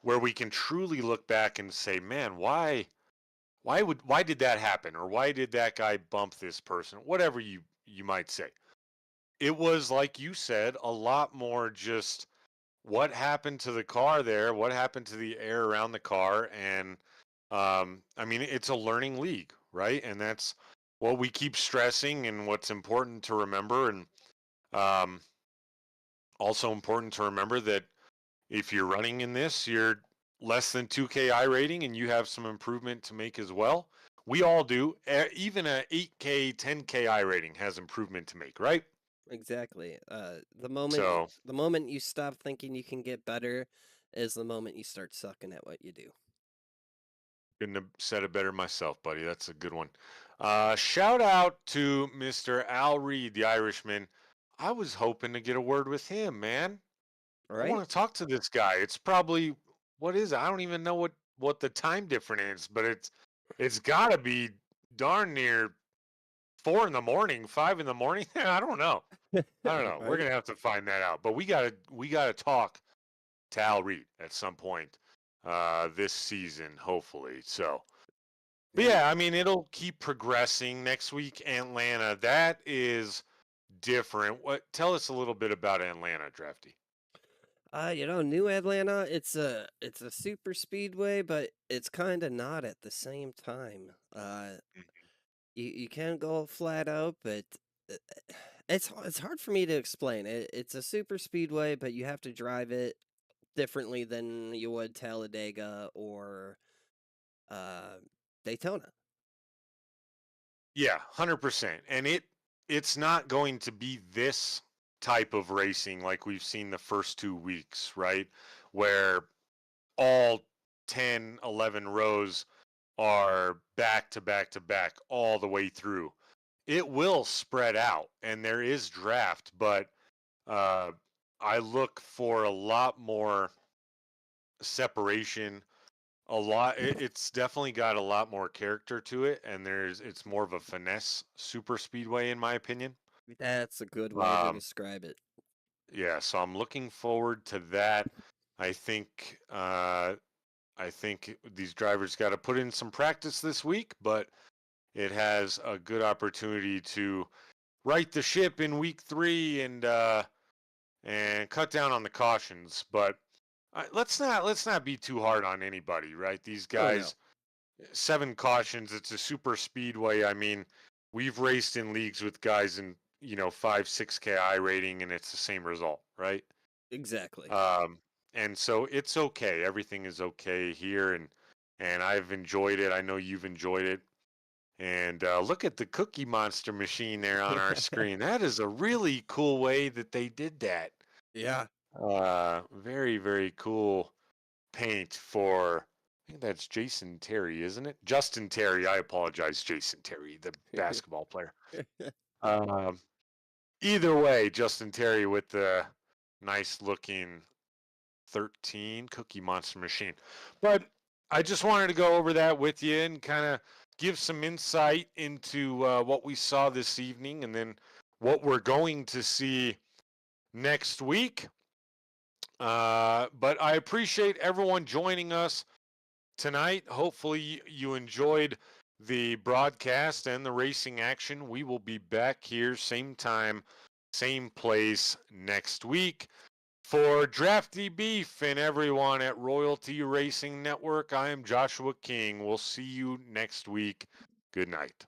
where we can truly look back and say, man, why did that happen, or why did that guy bump this person, whatever you might say. It was, like you said, a lot more just what happened to the car there, what happened to the air around the car. And I mean, it's a learning league, right? And that's what we keep stressing and what's important to remember. And um, also important to remember that if you're running in this, you're less than 2K I rating and you have some improvement to make as well. We all do. Even a 8K, 10K I rating has improvement to make, right? Exactly. So, The moment you stop thinking you can get better is the moment you start sucking at what you do. couldn't have said it better myself, buddy. That's a good one. Shout out to Mr. Al Reed, the Irishman. I was hoping to get a word with him, man. All I right. want to talk to this guy. It's probably, what is it? I don't even know what the time difference is, but it's got to be darn near 4 in the morning, 5 in the morning. I don't know. I don't know. We're Right. gonna have to find that out. But we gotta talk to Al Reed at some point this season, hopefully. So, but Right. yeah, I mean, it'll keep progressing. Next week, Atlanta. That is different. Tell us a little bit about Atlanta, Drafty. New Atlanta, it's a super speedway, but it's kind of not at the same time. You can go flat out, but uh, it's hard for me to explain. It's a super speedway, but you have to drive it differently than you would Talladega or uh, Daytona. Yeah, 100%. And it's not going to be this type of racing like we've seen the first 2 weeks, right? Where all 10, 11 rows are back to back to back all the way through. It will spread out and there is draft, but uh, I look for a lot more separation. It's definitely got a lot more character to it, and it's more of a finesse super speedway in my opinion. That's a good way to Um, describe it. yeah, so I'm looking forward to that. I think I think these drivers got to put in some practice this week, but it has a good opportunity to right the ship in week 3 and cut down on the cautions. But let's not be too hard on anybody, right? These Oh no. guys, 7 cautions. It's a super speedway. I mean, we've raced in leagues with guys in 5, 6K I rating, and it's the same result, right? Exactly. And so it's okay. Everything is okay here, and I've enjoyed it. I know you've enjoyed it. And look at the Cookie Monster machine there on our screen. That is a really cool way that they did that. Yeah. Very, very cool paint for, I think that's Jason Terry, isn't it? Justin Terry. I apologize, Jason Terry, the basketball player. Um, Either way, Justin Terry with the nice looking 13 Cookie Monster machine. But I just wanted to go over that with you and kind of give some insight into what we saw this evening and then what we're going to see next week. But I appreciate everyone joining us tonight. Hopefully, you enjoyed the broadcast and the racing action. We will be back here, same time, same place next week. For Drafty Beef and everyone at Royalty Racing Network, I am Joshua King. We'll see you next week. Good night.